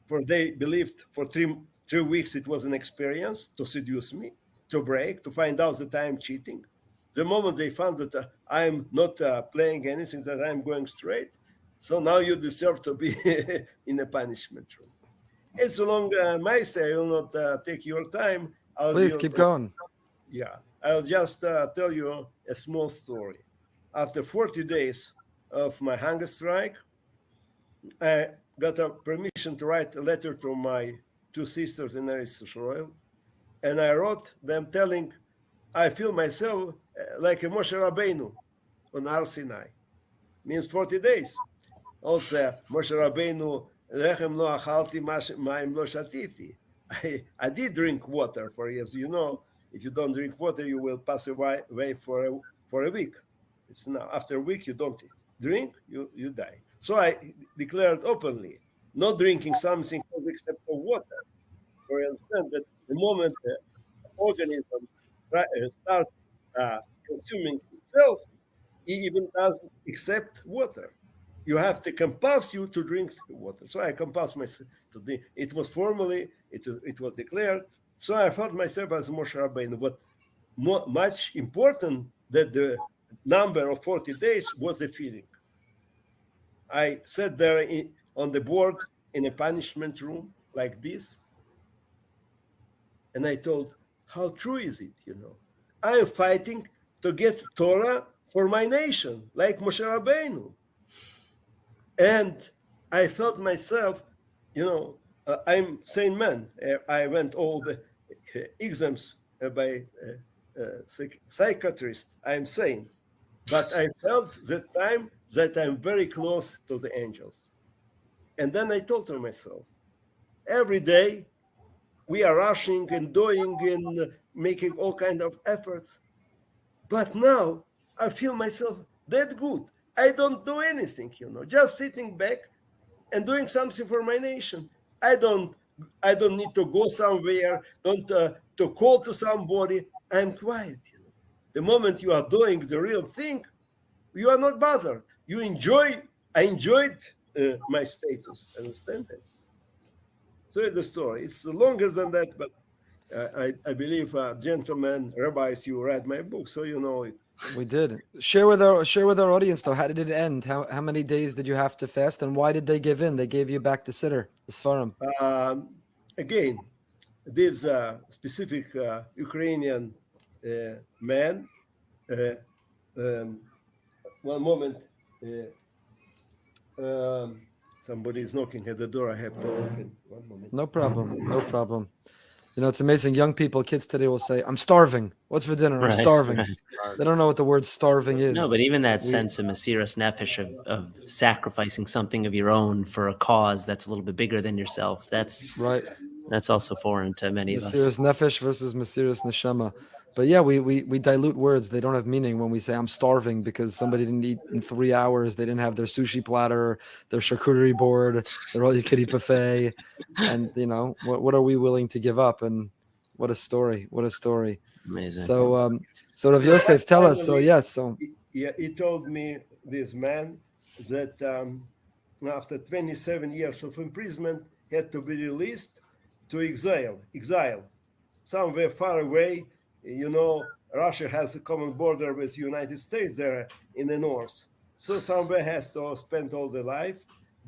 For they believed for three weeks it was an experience to seduce me, to break, to find out that I'm cheating. The moment they found that I'm not playing anything, that I'm going straight, so now you deserve to be in a punishment room. It's a long my say. I will not take your time. Please keep going. Yeah, I'll just tell you a small story. After 40 days of my hunger strike, I got a permission to write a letter to my two sisters in Eretz Israel, and I wrote them telling, I feel myself like a Moshe Rabbeinu on Har Sinai. Means 40 days. Also, Moshe Rabbeinu, lechem lo achalti, mayim lo shatiti. I did drink water, for as you know, if you don't drink water, you will pass away for a week. It's now after a week you don't drink, you die. So I declared openly, not drinking something except for water. For instance, that the moment the organism starts consuming itself, it even doesn't accept water. You have to compulse you to drink water. So I compulsed myself to drink. It was formally, it was declared. So I felt myself as Moshe Rabbeinu. But much important that the number of 40 days was the feeling. I sat there on the board in a punishment room like this, and I told, how true is it, I am fighting to get Torah for my nation, like Moshe Rabbeinu. And I felt myself, I'm sane man. I went all the exams by psychiatrist. I'm sane. But I felt that time that I'm very close to the angels. And then I told to myself, every day we are rushing and doing and making all kinds of efforts. But now I feel myself that good. I don't do anything, just sitting back and doing something for my nation. I don't need to go somewhere, to call to somebody. I'm quiet. The moment you are doing the real thing, you are not bothered. I enjoyed my status. Understand that? So it's the story. It's longer than that, but I believe, gentlemen, rabbis, you read my book, so you know it. We did. Share with our audience though. How did it end? How many days did you have to fast, and why did they give in? They gave you back the siddur, the svarim. Again, this specific Ukrainian man. One moment. Somebody is knocking at the door. I have to open. One moment. No problem. It's amazing. Young people, kids today will say, I'm starving. What's for dinner? I'm starving. Right. They don't know what the word starving is. No, but even that sense of Mesiras Nefesh of sacrificing something of your own for a cause that's a little bit bigger than yourself. That's right. That's also foreign to many of us. Mesiras Nefesh versus Mesiras Neshama. But yeah, we dilute words. They don't have meaning when we say I'm starving because somebody didn't eat in 3 hours. They didn't have their sushi platter, their charcuterie board, their all-you-can-eat buffet. And, what are we willing to give up? And what a story. Amazing. So Rav Yosef, tell us. So, yes. Yeah, he told me, this man, that after 27 years of imprisonment, he had to be released to exile, somewhere far away. Russia has a common border with the United States there in the north. So somewhere has to spend all their life.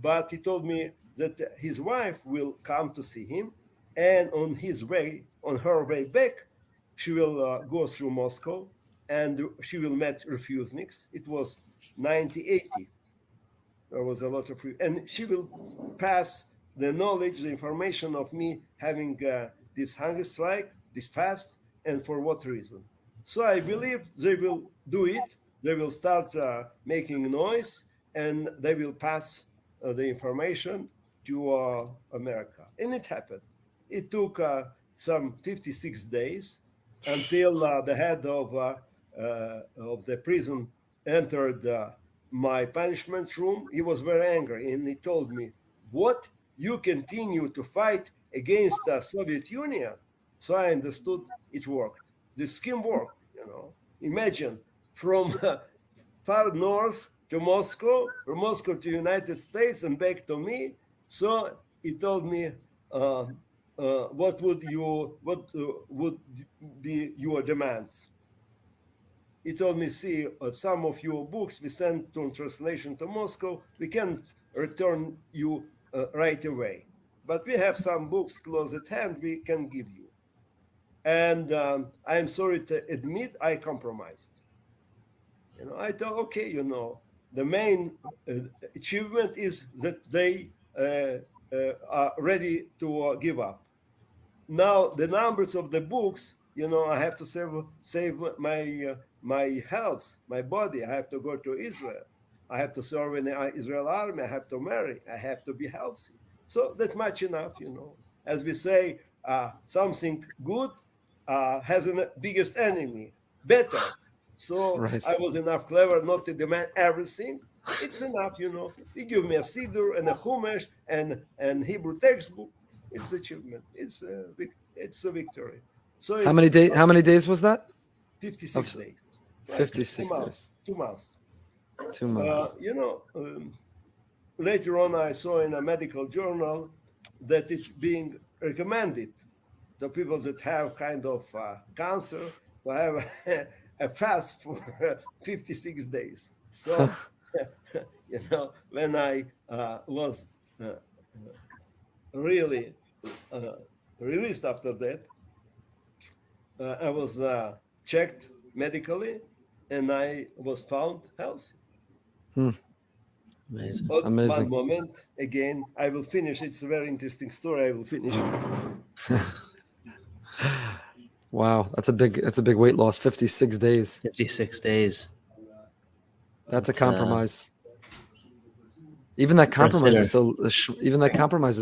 But he told me that his wife will come to see him. And on her way back, she will go through Moscow and she will meet refuseniks. It was 1980. There was a lot of, and she will pass the knowledge, the information of me having this hunger strike, this fast, and for what reason. So I believe they will do it. They will start making noise, and they will pass the information to America. And it happened. It took some 56 days until the head of the prison entered my punishment room. He was very angry, and he told me, what? You continue to fight against the Soviet Union? So I understood it worked. The scheme worked, Imagine from far north to Moscow, from Moscow to United States and back to me. So he told me, what would be your demands? He told me, see, some of your books we sent to translation to Moscow. We can't return you right away, but we have some books close at hand we can give you. And I am sorry to admit I compromised. I thought, okay, the main achievement is that they are ready to give up. Now the numbers of the books, I have to save my health, my body. I have to go to Israel. I have to serve in the Israel army. I have to marry. I have to be healthy. So that's much enough, As we say, something good has a biggest enemy, better. So Right. I was enough clever not to demand everything. It's enough, They give me a siddur and a chumash and Hebrew textbook. It's achievement. It's a victory. So How many days was that? 56 days. 56 2 days. months. 2 months. 2 months. Later on, I saw in a medical journal that it's being recommended to people that have kind of cancer to have a fast for 56 days. So, when I was really released after that, I was checked medically, and I was found healthy. Amazing. But Amazing. one moment, again, I will finish. It's a very interesting story. I will finish. Wow, that's a big weight loss. 56 days. 56 days. That's a That's, compromise. Even that compromise is sinner.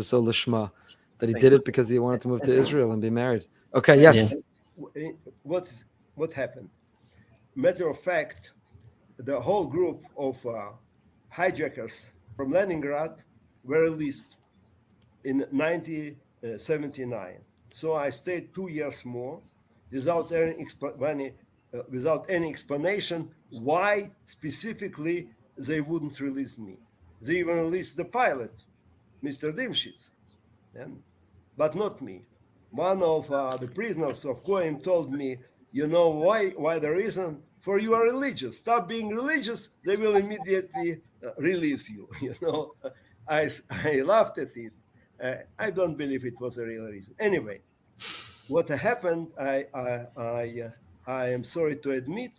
so lishma that he did it because he wanted to move to Israel and be married. Okay, yes. What happened? Matter of fact, the whole group of hijackers from Leningrad were released in 1979. So I stayed 2 years more without any explanation why specifically they wouldn't release me. They even released the pilot, Mr. Dymshits, but not me. One of the prisoners of Kohen told me, why the reason? For you are religious. Stop being religious, they will immediately release you. I laughed at it. I don't believe it was a real reason. Anyway, what happened, I am sorry to admit,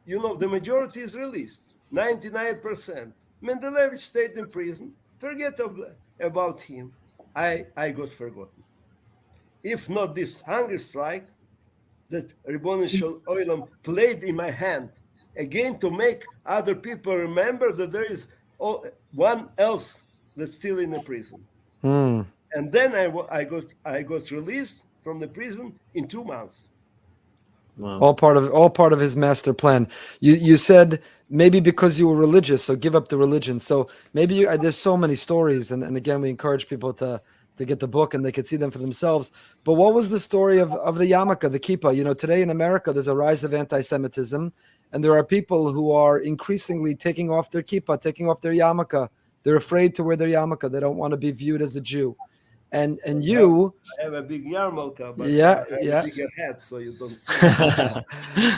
the majority is released, 99%. Mendelevich stayed in prison. Forget about him. I got forgotten. If not this hunger strike that Ribbon Shel Olam played in my hand, again to make other people remember that there is one else that's still in the prison. And then I got released from the prison in 2 months. Wow. All part of his master plan. You said maybe because you were religious, so give up the religion. So maybe there's so many stories, and again we encourage people to get the book and they could see them for themselves. But what was the story of the yarmulke, the kippah? Today in America there's a rise of anti-Semitism, and there are people who are increasingly taking off their kippah, taking off their yarmulke. They're afraid to wear their yarmulke. They don't want to be viewed as a Jew. And you, I have a big yarmulke, but yeah, I have a bigger hat, so you don't see it.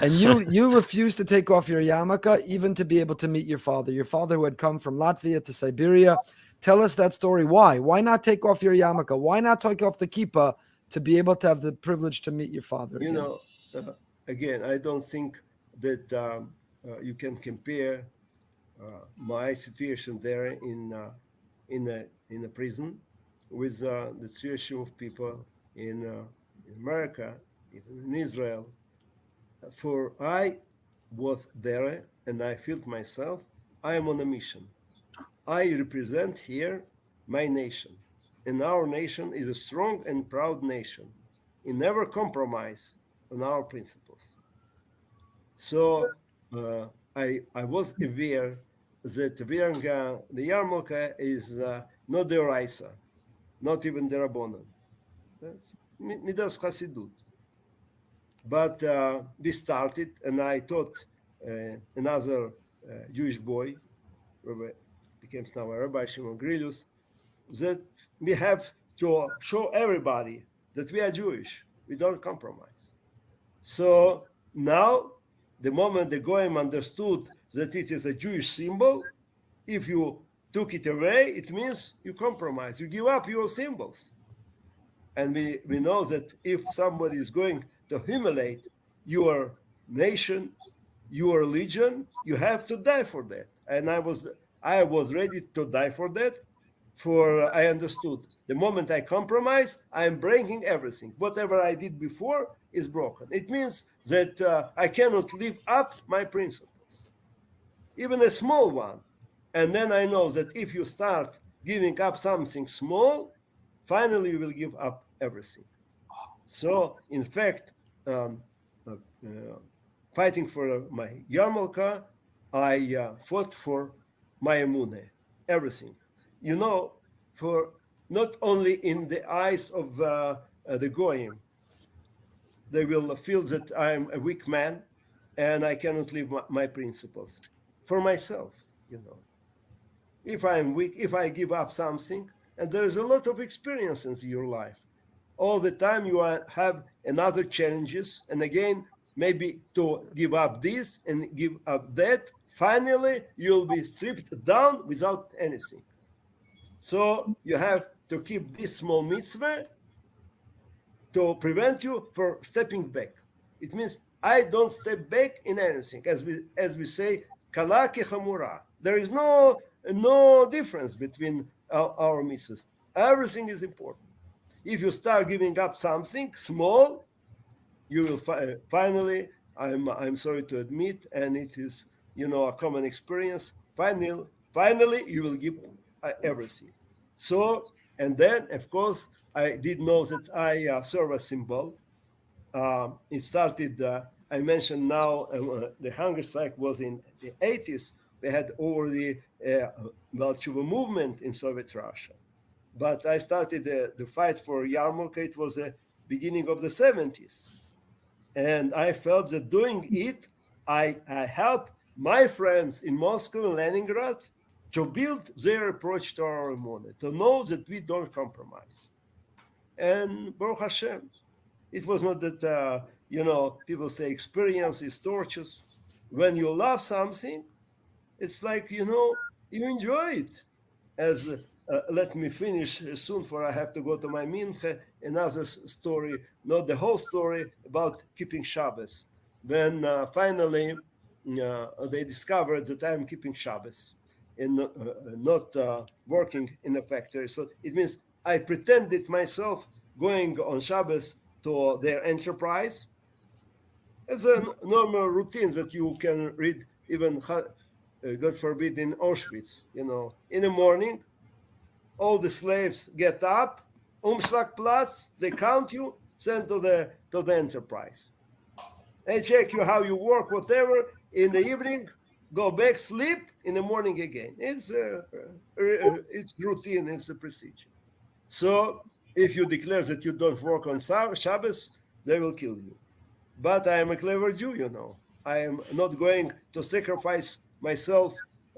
And you refused to take off your yarmulke even to be able to meet your father who had come from Latvia to Siberia. Tell us that story. Why not take off your yarmulke? Why not take off the kippah to be able to have the privilege to meet your father again? Again, I don't think that you can compare my situation there in a prison with the situation of people in America, even in Israel. For I was there and I felt myself, I am on a mission. I represent here my nation. And our nation is a strong and proud nation. It never compromise on our principles. So I was aware that wearing the yarmulke is not the Oraisa, not even the Rabbanon. That's Midas Hasidut. But we started, and I taught another Jewish boy, became now a Rabbi Shimon Grilus, that we have to show everybody that we are Jewish. We don't compromise. So now, the moment the Goyim understood that it is a Jewish symbol, if you took it away, it means you compromise. You give up your symbols. And we know that if somebody is going to humiliate your nation, your religion, you have to die for that. And I was ready to die for that. For I understood the moment I compromise, I am breaking everything. Whatever I did before is broken. It means that I cannot live up my principles, even a small one. And then I know that if you start giving up something small, finally you will give up everything. So, in fact, fighting for my yarmulke, I fought for my emunah, everything. You know, for not only in the eyes of the goyim, they will feel that I'm a weak man and I cannot live my principles. For myself, you know, if I'm weak, if I give up something, and there's a lot of experiences in your life, all the time you have another challenges, and again, maybe to give up this and give up that, finally you'll be stripped down without anything. So you have to keep this small mitzvah to prevent you from stepping back. It means I don't step back in anything. As we say, kala kechamura. There is no difference between our mitzvahs. Everything is important. If you start giving up something small, you will finally. I'm sorry to admit, and it is a common experience. Finally, you will give everything. So, and then, of course, I did know that I serve a symbol. It started, I mentioned now, the hunger strike was in the 80s. We had already Tshuva movement in Soviet Russia. But I started the fight for yarmulke. It was the beginning of the 70s. And I felt that doing it, I helped my friends in Moscow and Leningrad to build their approach to our emunah, to know that we don't compromise. And Baruch Hashem, it was not that, people say experience is torturous. When you love something, it's like, you enjoy it. As let me finish soon, for I have to go to my mincha. Another story, not the whole story, about keeping Shabbos. When finally they discovered that I'm keeping Shabbos and not working in a factory. So it means I pretended myself going on Shabbos to their enterprise. It's a normal routine that you can read even, God forbid, in Auschwitz. In the morning, all the slaves get up, Umschlagplatz, they count you, send to the enterprise. They check you how you work, whatever. In the evening, go back, sleep. In the morning again. It's routine. It's a procedure. So if you declare that you don't work on Shabbos, they will kill you. But I am a clever Jew. I am not going to sacrifice myself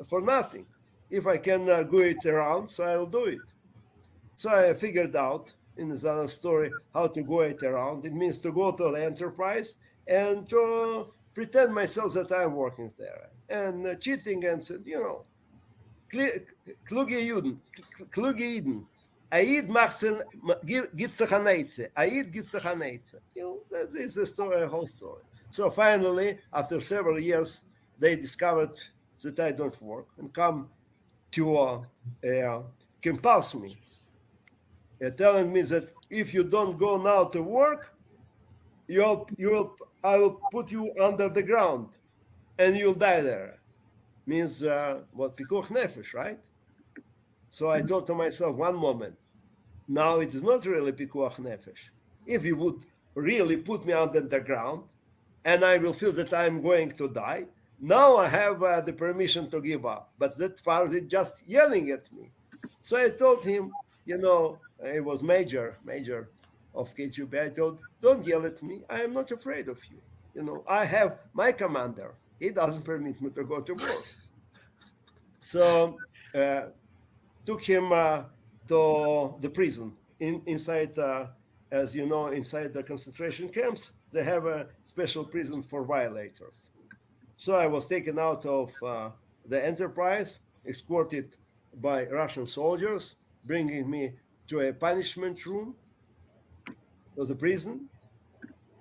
for nothing. If I can go it around, so I will do it. So I figured out in another story how to go it around. It means to go to the enterprise and to pretend myself that I'm working there and cheating and said, kluge Juden, Aid machsen gibt's a hanetze. Aid gibt's a hanetze. That is the story, a whole story. So finally, after several years, they discovered that I don't work and come to compulse me, telling me that if you don't go now to work, I will put you under the ground and you'll die there. Means what pikuach nefesh, right? So I thought to myself, one moment, now it is not really pikuach nefesh. If you would really put me under the ground and I will feel that I'm going to die, now I have the permission to give up. But that far is just yelling at me. So I told him, it was major of KGB. I told, don't yell at me. I am not afraid of you. I have my commander. He doesn't permit me to go to war. So took him to the prison inside, as you know, inside the concentration camps, they have a special prison for violators. So I was taken out of the Enterprise, escorted by Russian soldiers, bringing me to a punishment room of the prison.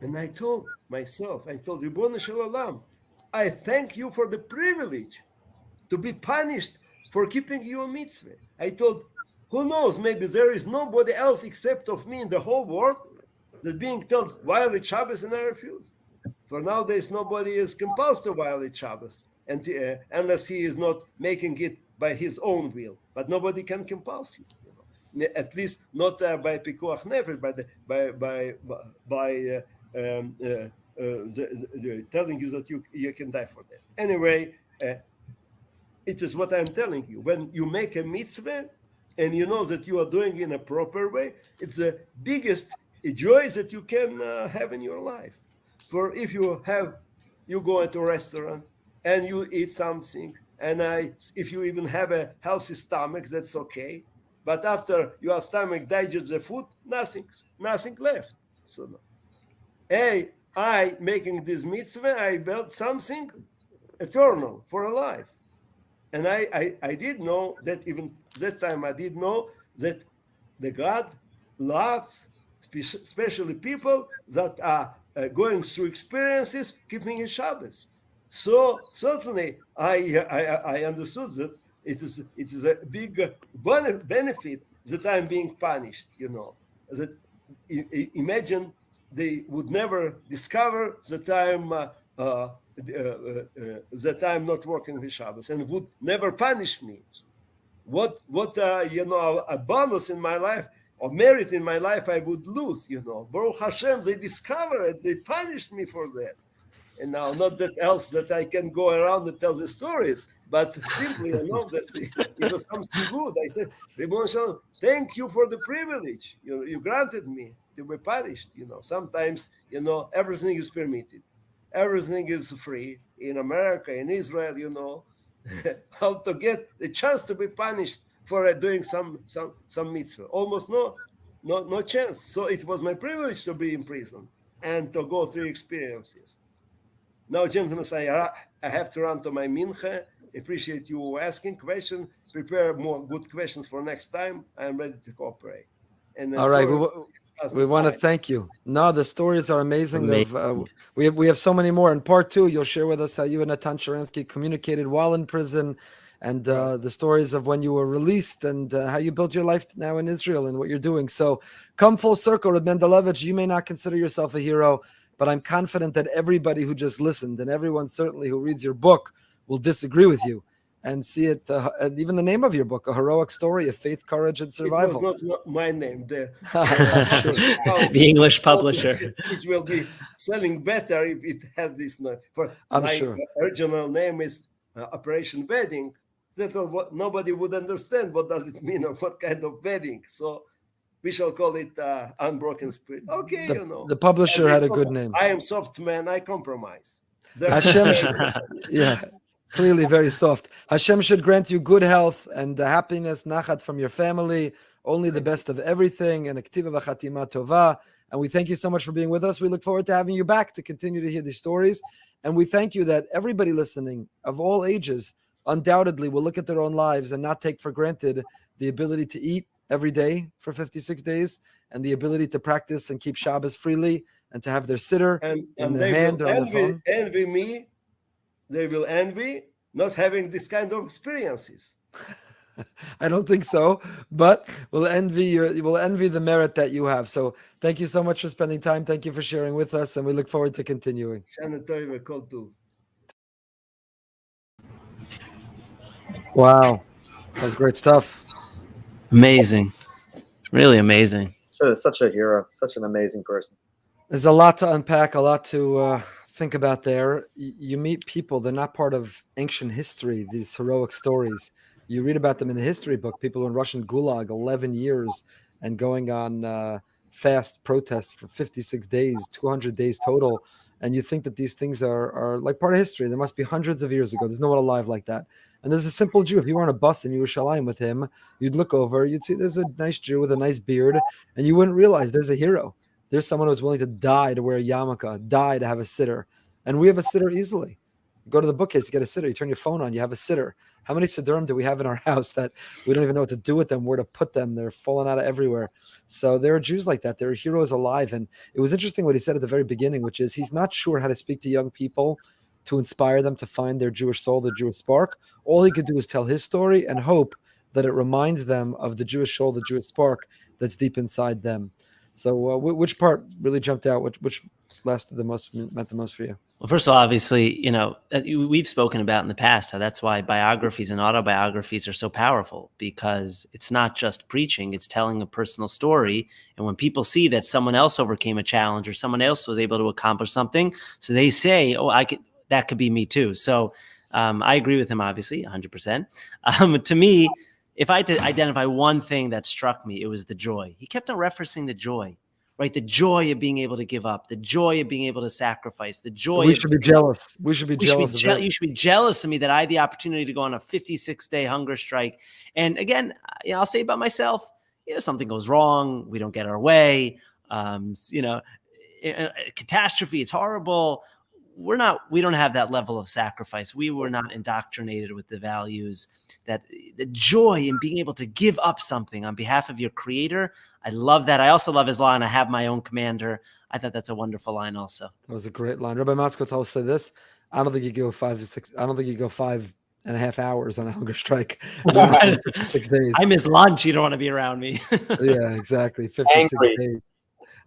And I told myself, I told Ribbon Shalom, I thank you for the privilege to be punished for keeping your mitzvah. I told, who knows, maybe there is nobody else except of me in the whole world that being told violate Shabbos, and I refuse. For nowadays, nobody is compelled to violate Shabbos, and unless he is not making it by his own will. But nobody can compel you. At least not by pikuach nefesh, by telling you that you can die for that. Anyway, it is what I'm telling you. When you make a mitzvah and you know that you are doing it in a proper way, it's the biggest joy that you can have in your life. For if you go into a restaurant and you eat something, and if you even have a healthy stomach, that's okay. But after your stomach digests the food, nothing left. So, I making this mitzvah, I built something eternal for a life. And I did know that even that time I did know that the God loves especially people that are going through experiences keeping his Shabbos. So certainly I understood that it is a big benefit that I'm being punished. That imagine they would never discover that I'm not working the Shabbos and would never punish me. What a bonus in my life or merit in my life I would lose. Baruch Hashem, they discovered it, they punished me for that. And now, not that else that I can go around and tell the stories, but simply I know that it was something good. I said, Ribbon Shalom, thank you for the privilege you granted me to be punished. Sometimes everything is permitted, everything is free in America, in Israel. How to get the chance to be punished for doing some mitzvah? Almost no chance. So it was my privilege to be in prison and to go through experiences. Now, gentlemen, I have to run to my mincha. Appreciate you asking questions. Prepare more good questions for next time. I'm ready to cooperate. And all right, we want to thank you. No, the stories are amazing. We have so many more. In part 2, you'll share with us how you and Natan Sharansky communicated while in prison, and the stories of when you were released and how you built your life now in Israel and what you're doing. So come full circle, Rabbi Mendelevich. You may not consider yourself a hero, but I'm confident that everybody who just listened and everyone certainly who reads your book will disagree with you and see it, and even the name of your book, A Heroic Story of Faith, Courage, and Survival. It was not my name. The English publisher. It will be selling better if it has this name. I'm sure. Original name is Operation Wedding. That what nobody would understand. What does it mean or what kind of wedding? So we shall call it Unbroken Spirit. Okay, The publisher had a good name. I am soft man. I compromise. Yeah, clearly very soft. Hashem should grant you good health and happiness, nachat from your family, only the best of everything, and aktiva v'chatima tova. And we thank you so much for being with us. We look forward to having you back to continue to hear these stories. And we thank you that everybody listening of all ages undoubtedly will look at their own lives and not take for granted the ability to eat every day for 56 days and the ability to practice and keep Shabbos freely and to have their sitter in their hand or on the phone. Envy me. They will envy not having this kind of experiences. I don't think so, but we'll envy the merit that you have. So thank you so much for spending time. Thank you for sharing with us, and we look forward to continuing. Wow, that was great stuff. Amazing, really amazing. Such a hero, such an amazing person. There's a lot to unpack, a lot to think about there. You meet people, they're not part of ancient history, these heroic stories. You read about them in the history book, people in Russian gulag 11 years and going on fast protests for 56 days, 200 days total. And you think that these things are like part of history. There must be hundreds of years ago. There's no one alive like that. And there's a simple Jew. If you were on a bus in Yerushalayim with him, you'd look over, you'd see there's a nice Jew with a nice beard, and you wouldn't realize there's a hero. There's someone who's willing to die to wear a yarmulke, die to have a sitter. And we have a sitter easily. You go to the bookcase, you get a sitter. You turn your phone on, you have a sitter. How many siddurim do we have in our house that we don't even know what to do with them, where to put them? They're falling out of everywhere. So there are Jews like that. There are heroes alive. And it was interesting what he said at the very beginning, which is he's not sure how to speak to young people to inspire them to find their Jewish soul, their Jewish spark. All he could do is tell his story and hope that it reminds them of the Jewish soul, the Jewish spark that's deep inside them. So which part really jumped out? Which lasted the most, meant the most for you? Well, first of all, obviously, we've spoken about in the past how that's why biographies and autobiographies are so powerful, because it's not just preaching, it's telling a personal story. And when people see that someone else overcame a challenge or someone else was able to accomplish something, so they say, oh, that could be me too. So I agree with him, obviously, 100%. To me, if I had to identify one thing that struck me, it was the joy. He kept on referencing the joy. Right, the joy of being able to give up, the joy of being able to sacrifice, the joy. We should be jealous. We should be jealous. You should be jealous of me that I had the opportunity to go on a 56-day hunger strike. And again, I'll say about myself, something goes wrong, we don't get our way. Catastrophe, it's horrible. We don't have that level of sacrifice. We were not indoctrinated with the values, that the joy in being able to give up something on behalf of your creator. I love that. I also love his line, I have my own commander. I thought that's a wonderful line also. That was a great line. Rabbi Moskowitz always say this: I don't think you go 5.5 hours on a hunger strike. 6 days. I miss lunch. You don't want to be around me. Yeah, exactly. 56 days.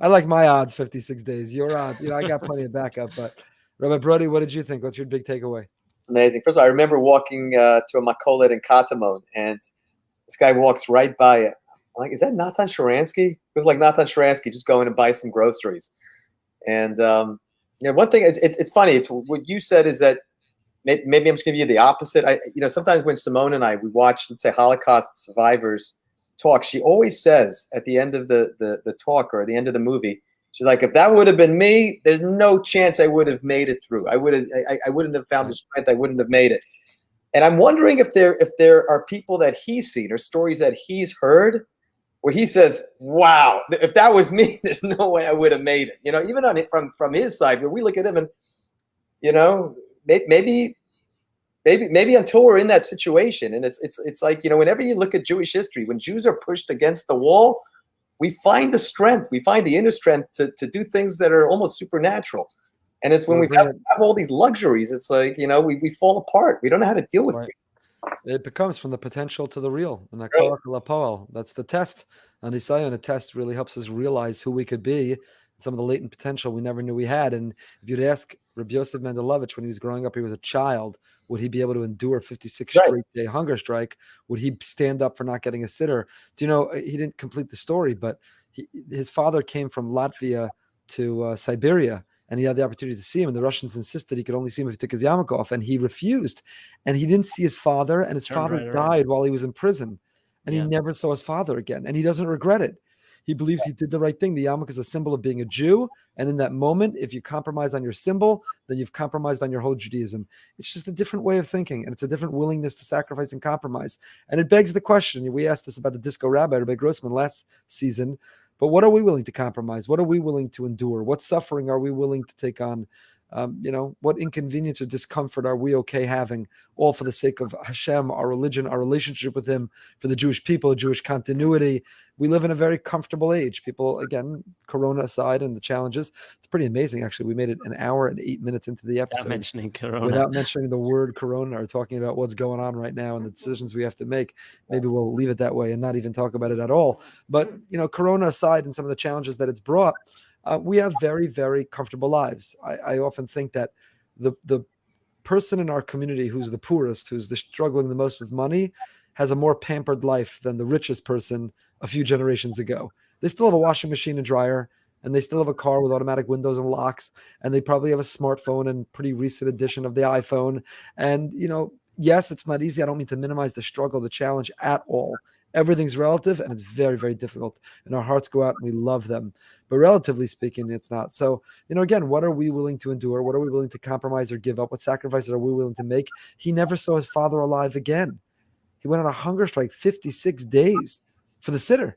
I like my odds, 56 days. Your odds, I got plenty of backup. But Rabbi Brody, what did you think? What's your big takeaway? It's amazing. First of all, I remember walking to a makolet in Katamon, and this guy walks right by it. I'm like, is that Natan Sharansky? It was like Natan Sharansky just going to buy some groceries. And one thing, it's funny. It's what you said is that maybe I'm just giving you the opposite. Sometimes when Simone and I, we watch, let's say, Holocaust survivors talk, she always says at the end of the talk or at the end of the movie, she's like, if that would have been me, there's no chance I would have made it through. I wouldn't have found the strength. I wouldn't have made it. And I'm wondering if there are people that he's seen or stories that he's heard where he says, wow, if that was me, there's no way I would have made it. Even on it from his side, where we look at him and, maybe until we're in that situation. And it's like, whenever you look at Jewish history, when Jews are pushed against the wall, we find the strength, we find the inner strength to do things that are almost supernatural. And it's when we have all these luxuries, it's like, we fall apart. We don't know how to deal with it. It becomes from the potential to the real. And that's the test. And Isayon, a test really helps us realize who we could be, some of the latent potential we never knew we had. And if you'd ask Rabbi Yosef Mendelevich when he was growing up, he was a child, would he be able to endure 56 straight day hunger strike? Would he stand up for not getting a sitter? Do you know, he didn't complete the story, but his father came from Latvia to Siberia, and he had the opportunity to see him, and the Russians insisted he could only see him if he took his yarmulke off, and he refused. And he didn't see his father, and his father died while he was in prison, and he never saw his father again, and he doesn't regret it. He believes he did the right thing. The yarmulke is a symbol of being a Jew, and in that moment, if you compromise on your symbol, then you've compromised on your whole Judaism. It's just a different way of thinking, and it's a different willingness to sacrifice and compromise. And it begs the question, we asked this about the disco rabbi, Rabbi Grossman, last season, but what are we willing to compromise? What are we willing to endure? What suffering are we willing to take on? What inconvenience or discomfort are we okay having, all for the sake of Hashem, our religion, our relationship with him, for the Jewish people, Jewish continuity. We live in a very comfortable age. People, again, Corona aside and the challenges, it's pretty amazing. Actually, we made it an hour and 8 minutes into the episode without mentioning the word Corona or talking about what's going on right now and the decisions we have to make. Maybe we'll leave it that way and not even talk about it at all. But, Corona aside and some of the challenges that it's brought, we have very, very comfortable lives. I often think that the person in our community who's the poorest, who's struggling the most with money, has a more pampered life than the richest person a few generations ago. They still have a washing machine and dryer, and they still have a car with automatic windows and locks, and they probably have a smartphone and pretty recent edition of the iPhone. And, yes, it's not easy. I don't mean to minimize the struggle, the challenge at all. Everything's relative, and it's very, very difficult. And our hearts go out and we love them. But relatively speaking, it's not. So, again, what are we willing to endure? What are we willing to compromise or give up? What sacrifices are we willing to make? He never saw his father alive again. He went on a hunger strike 56 days for the sitter.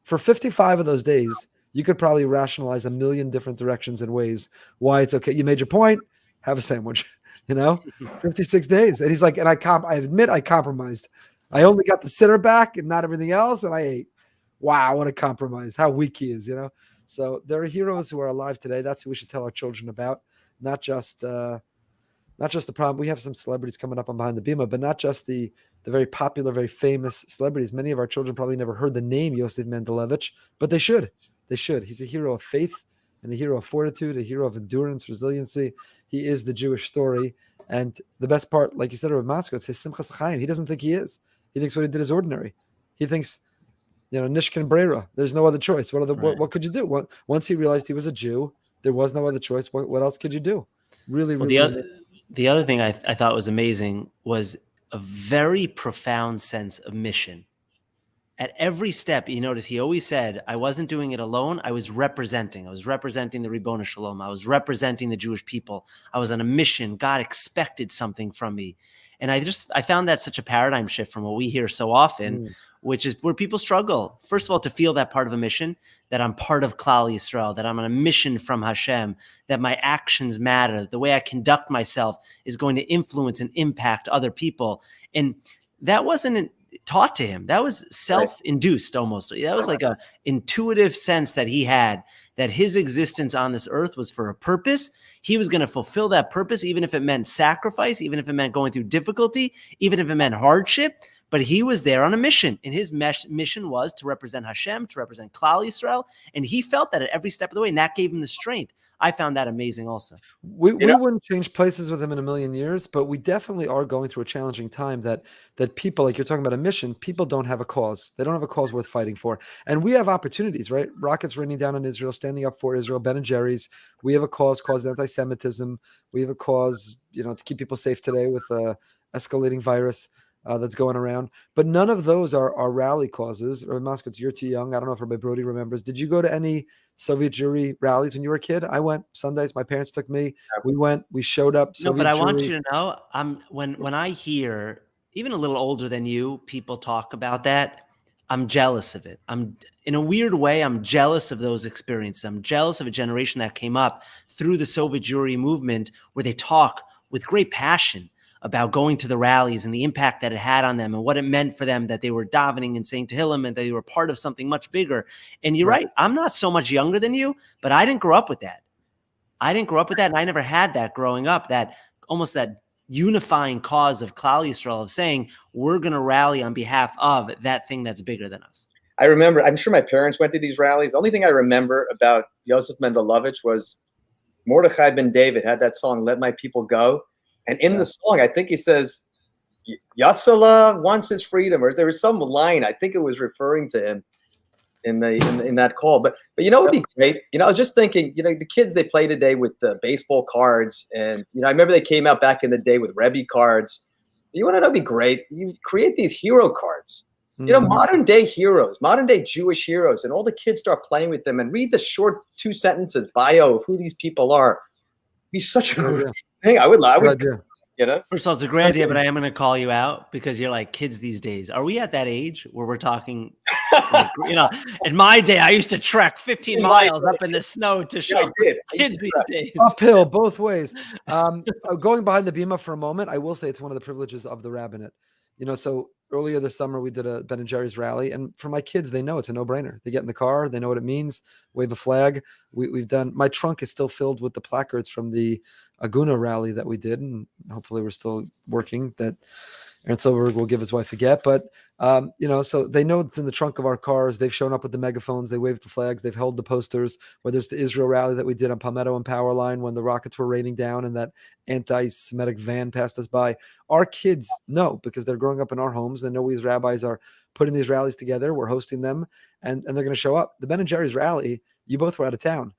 For 55 of those days, you could probably rationalize a million different directions and ways why it's okay. You made your point, have a sandwich, 56 days. And he's like, and I admit I compromised. I only got the sitter back and not everything else, and I ate. Wow, what a compromise. How weak he is, So there are heroes who are alive today. That's who we should tell our children about, not just the problem. We have some celebrities coming up on Behind the Bima, but not just the very popular, very famous celebrities. Many of our children probably never heard the name Yosef Mendelevich, but they should. They should. He's a hero of faith and a hero of fortitude, a hero of endurance, resiliency. He is the Jewish story. And the best part, like you said, Rabbi Moscow, it's his Simchas Chaim. He doesn't think he is. He thinks what he did is ordinary. He thinks, Nishkin Brera. There's no other choice. What could you do? Once he realized he was a Jew, there was no other choice. What else could you do? Really, the other thing I thought was amazing was a very profound sense of mission. At every step, you notice he always said, I wasn't doing it alone. I was representing the Ribbon Shalom. I was representing the Jewish people. I was on a mission. God expected something from me. And I found that such a paradigm shift from what we hear so often, which is where people struggle. First of all, to feel that part of a mission, that I'm part of Klal Yisrael, that I'm on a mission from Hashem, that my actions matter, the way I conduct myself is going to influence and impact other people. And that wasn't taught to him. That was self-induced almost. That was like a intuitive sense that he had, that his existence on this earth was for a purpose. He was going to fulfill that purpose, even if it meant sacrifice, even if it meant going through difficulty, even if it meant hardship. But he was there on a mission, and his mission was to represent Hashem, to represent Klal Yisrael, and he felt that at every step of the way, and that gave him the strength. I found that amazing also. We wouldn't change places with him in a million years, but we definitely are going through a challenging time that people, like you're talking about a mission, people don't have a cause. They don't have a cause worth fighting for. And we have opportunities, right? Rockets raining down on Israel, standing up for Israel, Ben and Jerry's. We have a cause anti-Semitism. We have a cause, to keep people safe today with escalating virus that's going around. But none of those are rally causes. Rabbi Moscow, you're too young. I don't know if Rabbi Brody remembers. Did you go to any Soviet Jewry rallies when you were a kid? I went Sundays. My parents took me. We went. We showed up. No, but I want you to know, when I hear, even a little older than you, people talk about that, I'm jealous of it. In a weird way, I'm jealous of those experiences. I'm jealous of a generation that came up through the Soviet Jewry movement, where they talk with great passion about going to the rallies and the impact that it had on them and what it meant for them, that they were davening and saying Tehillim and that they were part of something much bigger. And you're right. I'm not so much younger than you, but I didn't grow up with that. And I never had that growing up, that almost that unifying cause of Klal Yisrael, of saying, we're going to rally on behalf of that thing that's bigger than us. I remember, I'm sure my parents went to these rallies. The only thing I remember about Yosef Mendelevich was Mordechai ben David had that song, Let My People Go. And in the song, I think he says, Yasala wants his freedom, or there was some line, I think it was referring to him in that call. But it would be great. I was just thinking, the kids, they play today with the baseball cards. And, I remember they came out back in the day with Rebbe cards. You want to know, it'd be great. You create these hero cards, modern day heroes, modern day Jewish heroes, and all the kids start playing with them and read the short 2 sentences bio of who these people are. It'd be such a great thing. I would. First of all, it's a great idea, but I am going to call you out because you're like kids these days. Are we at that age where we're talking? In my day, I used to trek 15 miles up in the snow to show kids these days. Uphill, both ways. Going behind the Bima for a moment, I will say it's one of the privileges of the rabbinate. So earlier this summer, we did a Ben and Jerry's rally. And for my kids, they know it's a no-brainer. They get in the car. They know what it means. Wave a flag. We've done – my trunk is still filled with the placards from the Aguna rally that we did. And hopefully we're still working that – Aaron Silverberg will give his wife a get. But, so they know it's in the trunk of our cars. They've shown up with the megaphones. They waved the flags. They've held the posters, whether it's the Israel rally that we did on Palmetto and Powerline when the rockets were raining down and that anti-Semitic van passed us by. Our kids know because they're growing up in our homes. They know we as rabbis are putting these rallies together. We're hosting them, and they're going to show up. The Ben and Jerry's rally, you both were out of town.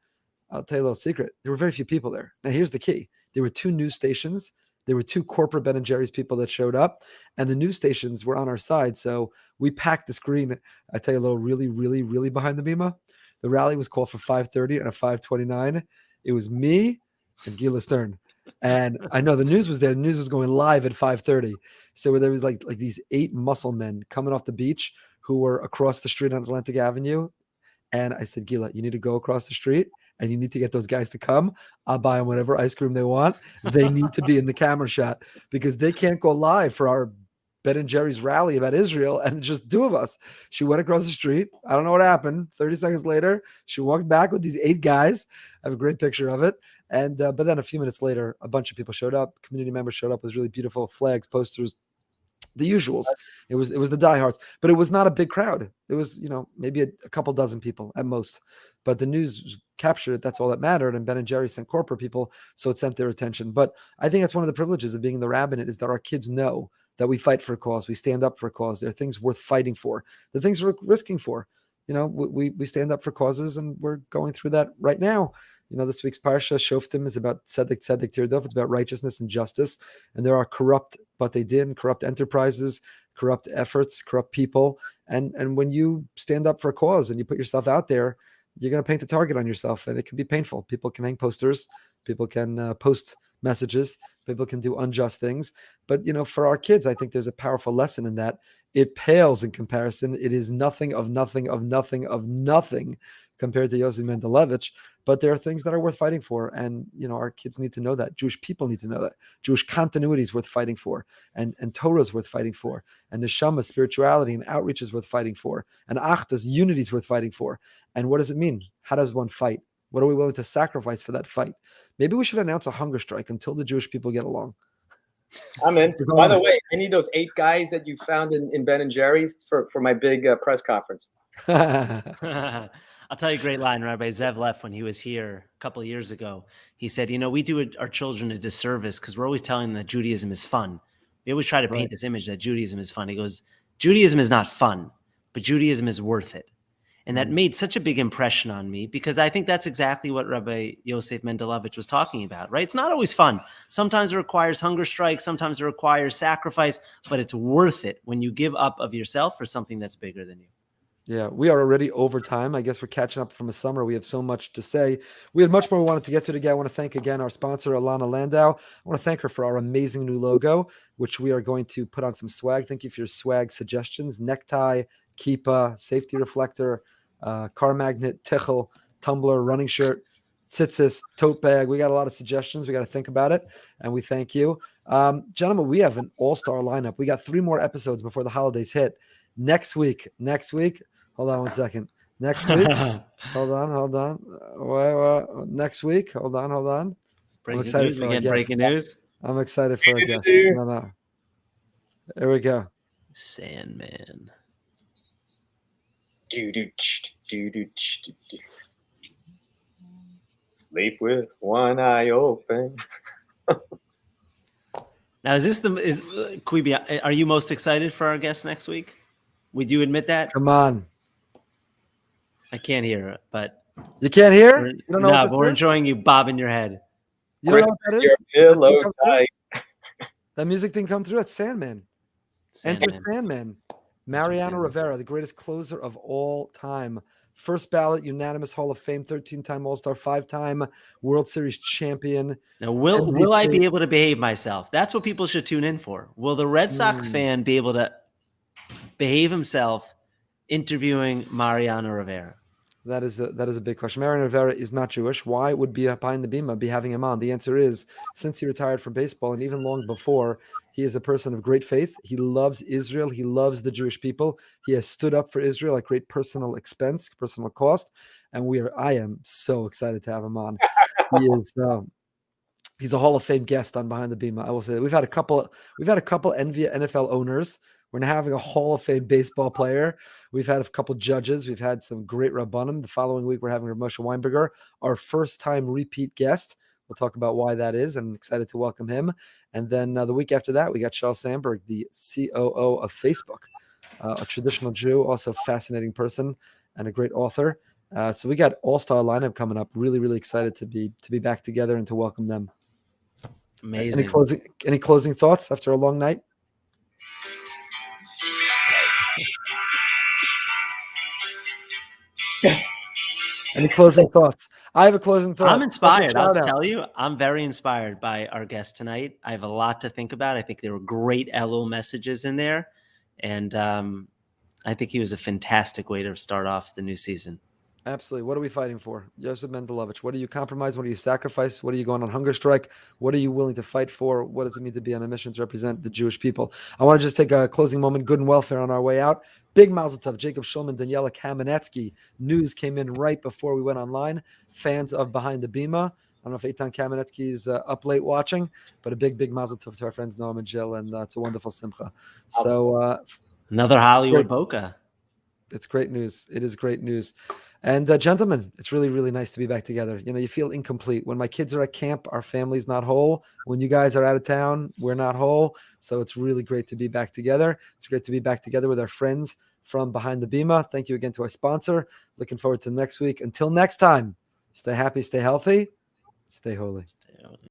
I'll tell you a little secret. There were very few people there. Now, here's the key. There were 2 news stations There were 2 corporate Ben and Jerry's people that showed up, and the news stations were on our side. So we packed the screen. I tell you a little really behind the Bima. The rally was called for 5:30 and at 5:29. It was me and Gila Stern. And I know the news was there. The news was going live at 5:30. So there was like these 8 muscle men coming off the beach who were across the street on Atlantic Avenue. And I said, Gila, you need to go across the street and you need to get those guys to come. I'll buy them whatever ice cream they want. They need to be in the camera shot because they can't go live for our Ben and Jerry's rally about Israel, and just 2 of us. She went across the street. I don't know what happened. 30 seconds later, she walked back with these 8 guys. I have a great picture of it. And but then a few minutes later, a bunch of people showed up. Community members showed up with really beautiful flags, posters, the usuals. It was the diehards, but it was not a big crowd. It was, maybe a couple dozen people at most. But the news captured it. That's all that mattered. And Ben and Jerry sent corporate people, so it sent their attention. But I think that's one of the privileges of being in the rabbinate is that our kids know that we fight for a cause. We stand up for a cause. There are things worth fighting for. The things we're risking for. We stand up for causes, and we're going through that right now. This week's Parsha, Shoftim, is about tzedek tirdov. It's about righteousness and justice. And there are corrupt batei din, corrupt enterprises, corrupt efforts, corrupt people. And when you stand up for a cause and you put yourself out there, you're going to paint a target on yourself, and it can be painful. People can hang posters. People can post messages. People can do unjust things. But, for our kids, I think there's a powerful lesson in that. It pales in comparison. It is nothing of nothing of nothing of nothing compared to Yosef Mendelevich. But there are things that are worth fighting for. And, our kids need to know that. Jewish people need to know that. Jewish continuity is worth fighting for. And Torah is worth fighting for. And neshama, spirituality and outreach is worth fighting for. And achdas, unity is worth fighting for. And what does it mean? How does one fight? What are we willing to sacrifice for that fight? Maybe we should announce a hunger strike until the Jewish people get along. I'm in. By the way, I need those 8 guys that you found in Ben and Jerry's for my big press conference. I'll tell you a great line Rabbi Zev left when he was here a couple of years ago. He said, we do our children a disservice because we're always telling them that Judaism is fun. We always try to paint this image that Judaism is fun. He goes, Judaism is not fun, but Judaism is worth it. And that made such a big impression on me because I think that's exactly what Rabbi Yosef Mendelevich was talking about, right? It's not always fun. Sometimes it requires hunger strikes. Sometimes it requires sacrifice, but it's worth it when you give up of yourself for something that's bigger than you. Yeah, we are already over time. I guess we're catching up from a summer. We have so much to say. We had much more we wanted to get to today. I want to thank again our sponsor, Alana Landau. I want to thank her for our amazing new logo, which we are going to put on some swag. Thank you for your swag suggestions. Necktie, kippah, safety reflector, car magnet, tichel, tumbler, running shirt, tzitzis, tote bag. We got a lot of suggestions. We got to think about it, and we thank you. Gentlemen, we have an all-star lineup. We got 3 more episodes before the holidays hit. Next week, hold on one second. Next week, hold on. Next week, hold on. I'm excited for our guest. Breaking news. I'm excited for our guest. No. Here we go. Sandman. Sleep with one eye open. Now, is this Quibi, are you most excited for our guest next week? Would you admit that? Come on. I can't hear it, but you can't hear? You don't know but we're enjoying you bobbing your head. You don't know what that is? Your pillow tight. That music didn't come through. It's Sandman. Enter Sandman. Mariano Rivera, the greatest closer of all time. First ballot, unanimous Hall of Fame, 13-time All-Star, 5-time World Series champion. Now, will I be able to behave myself? That's what people should tune in for. Will the Red Sox fan be able to behave himself interviewing Mariano Rivera? That is a big question. Mariano Rivera is not Jewish. Why would be behind the Bima be having him on? The answer is, since he retired from baseball and even long before, he is a person of great faith. He loves Israel. He loves the Jewish people. He has stood up for Israel at great personal expense, personal cost. And I am so excited to have him on. He's a Hall of Fame guest on Behind the Bima. I will say that we've had a couple NFL owners. We're now having a Hall of Fame baseball player. We've had a couple judges. We've had some great Rabbanim. The following week, we're having Moshe Weinberger, our first-time repeat guest. We'll talk about why that is. I'm excited to welcome him. And then the week after that, we got Shel Sandberg, the COO of Facebook, a traditional Jew, also a fascinating person and a great author. So we got all-star lineup coming up. Really, really excited to be back together and to welcome them. Amazing. Any closing thoughts after a long night? Any closing thoughts? I have a closing thought. I'm inspired. I'll Shout out. tell you, I'm very inspired by our guest tonight. I have a lot to think about. I think there were great Elul messages in there. And I think he was a fantastic way to start off the new season. Absolutely. What are we fighting for? Yosef Mendelevich, what do you compromise? What do you sacrifice? What are you going on hunger strike? What are you willing to fight for? What does it mean to be on a mission to represent the Jewish people? I want to just take a closing moment. Good and welfare on our way out. Big mazel tov. Jacob Shulman, Daniela Kamenetsky. News came in right before we went online. Fans of Behind the Bima. I don't know if Iton Kamenetsky is up late watching, but a big mazel tov to our friends Noam and Jill, and it's a wonderful simcha. So another Hollywood Boca. It's great news. It is great news. And gentlemen, it's really, really nice to be back together. You know, you feel incomplete. When my kids are at camp, our family's not whole. When you guys are out of town, we're not whole. So it's really great to be back together. It's great to be back together with our friends from Behind the Bima. Thank you again to our sponsor. Looking forward to next week. Until next time, stay happy, stay healthy, stay holy.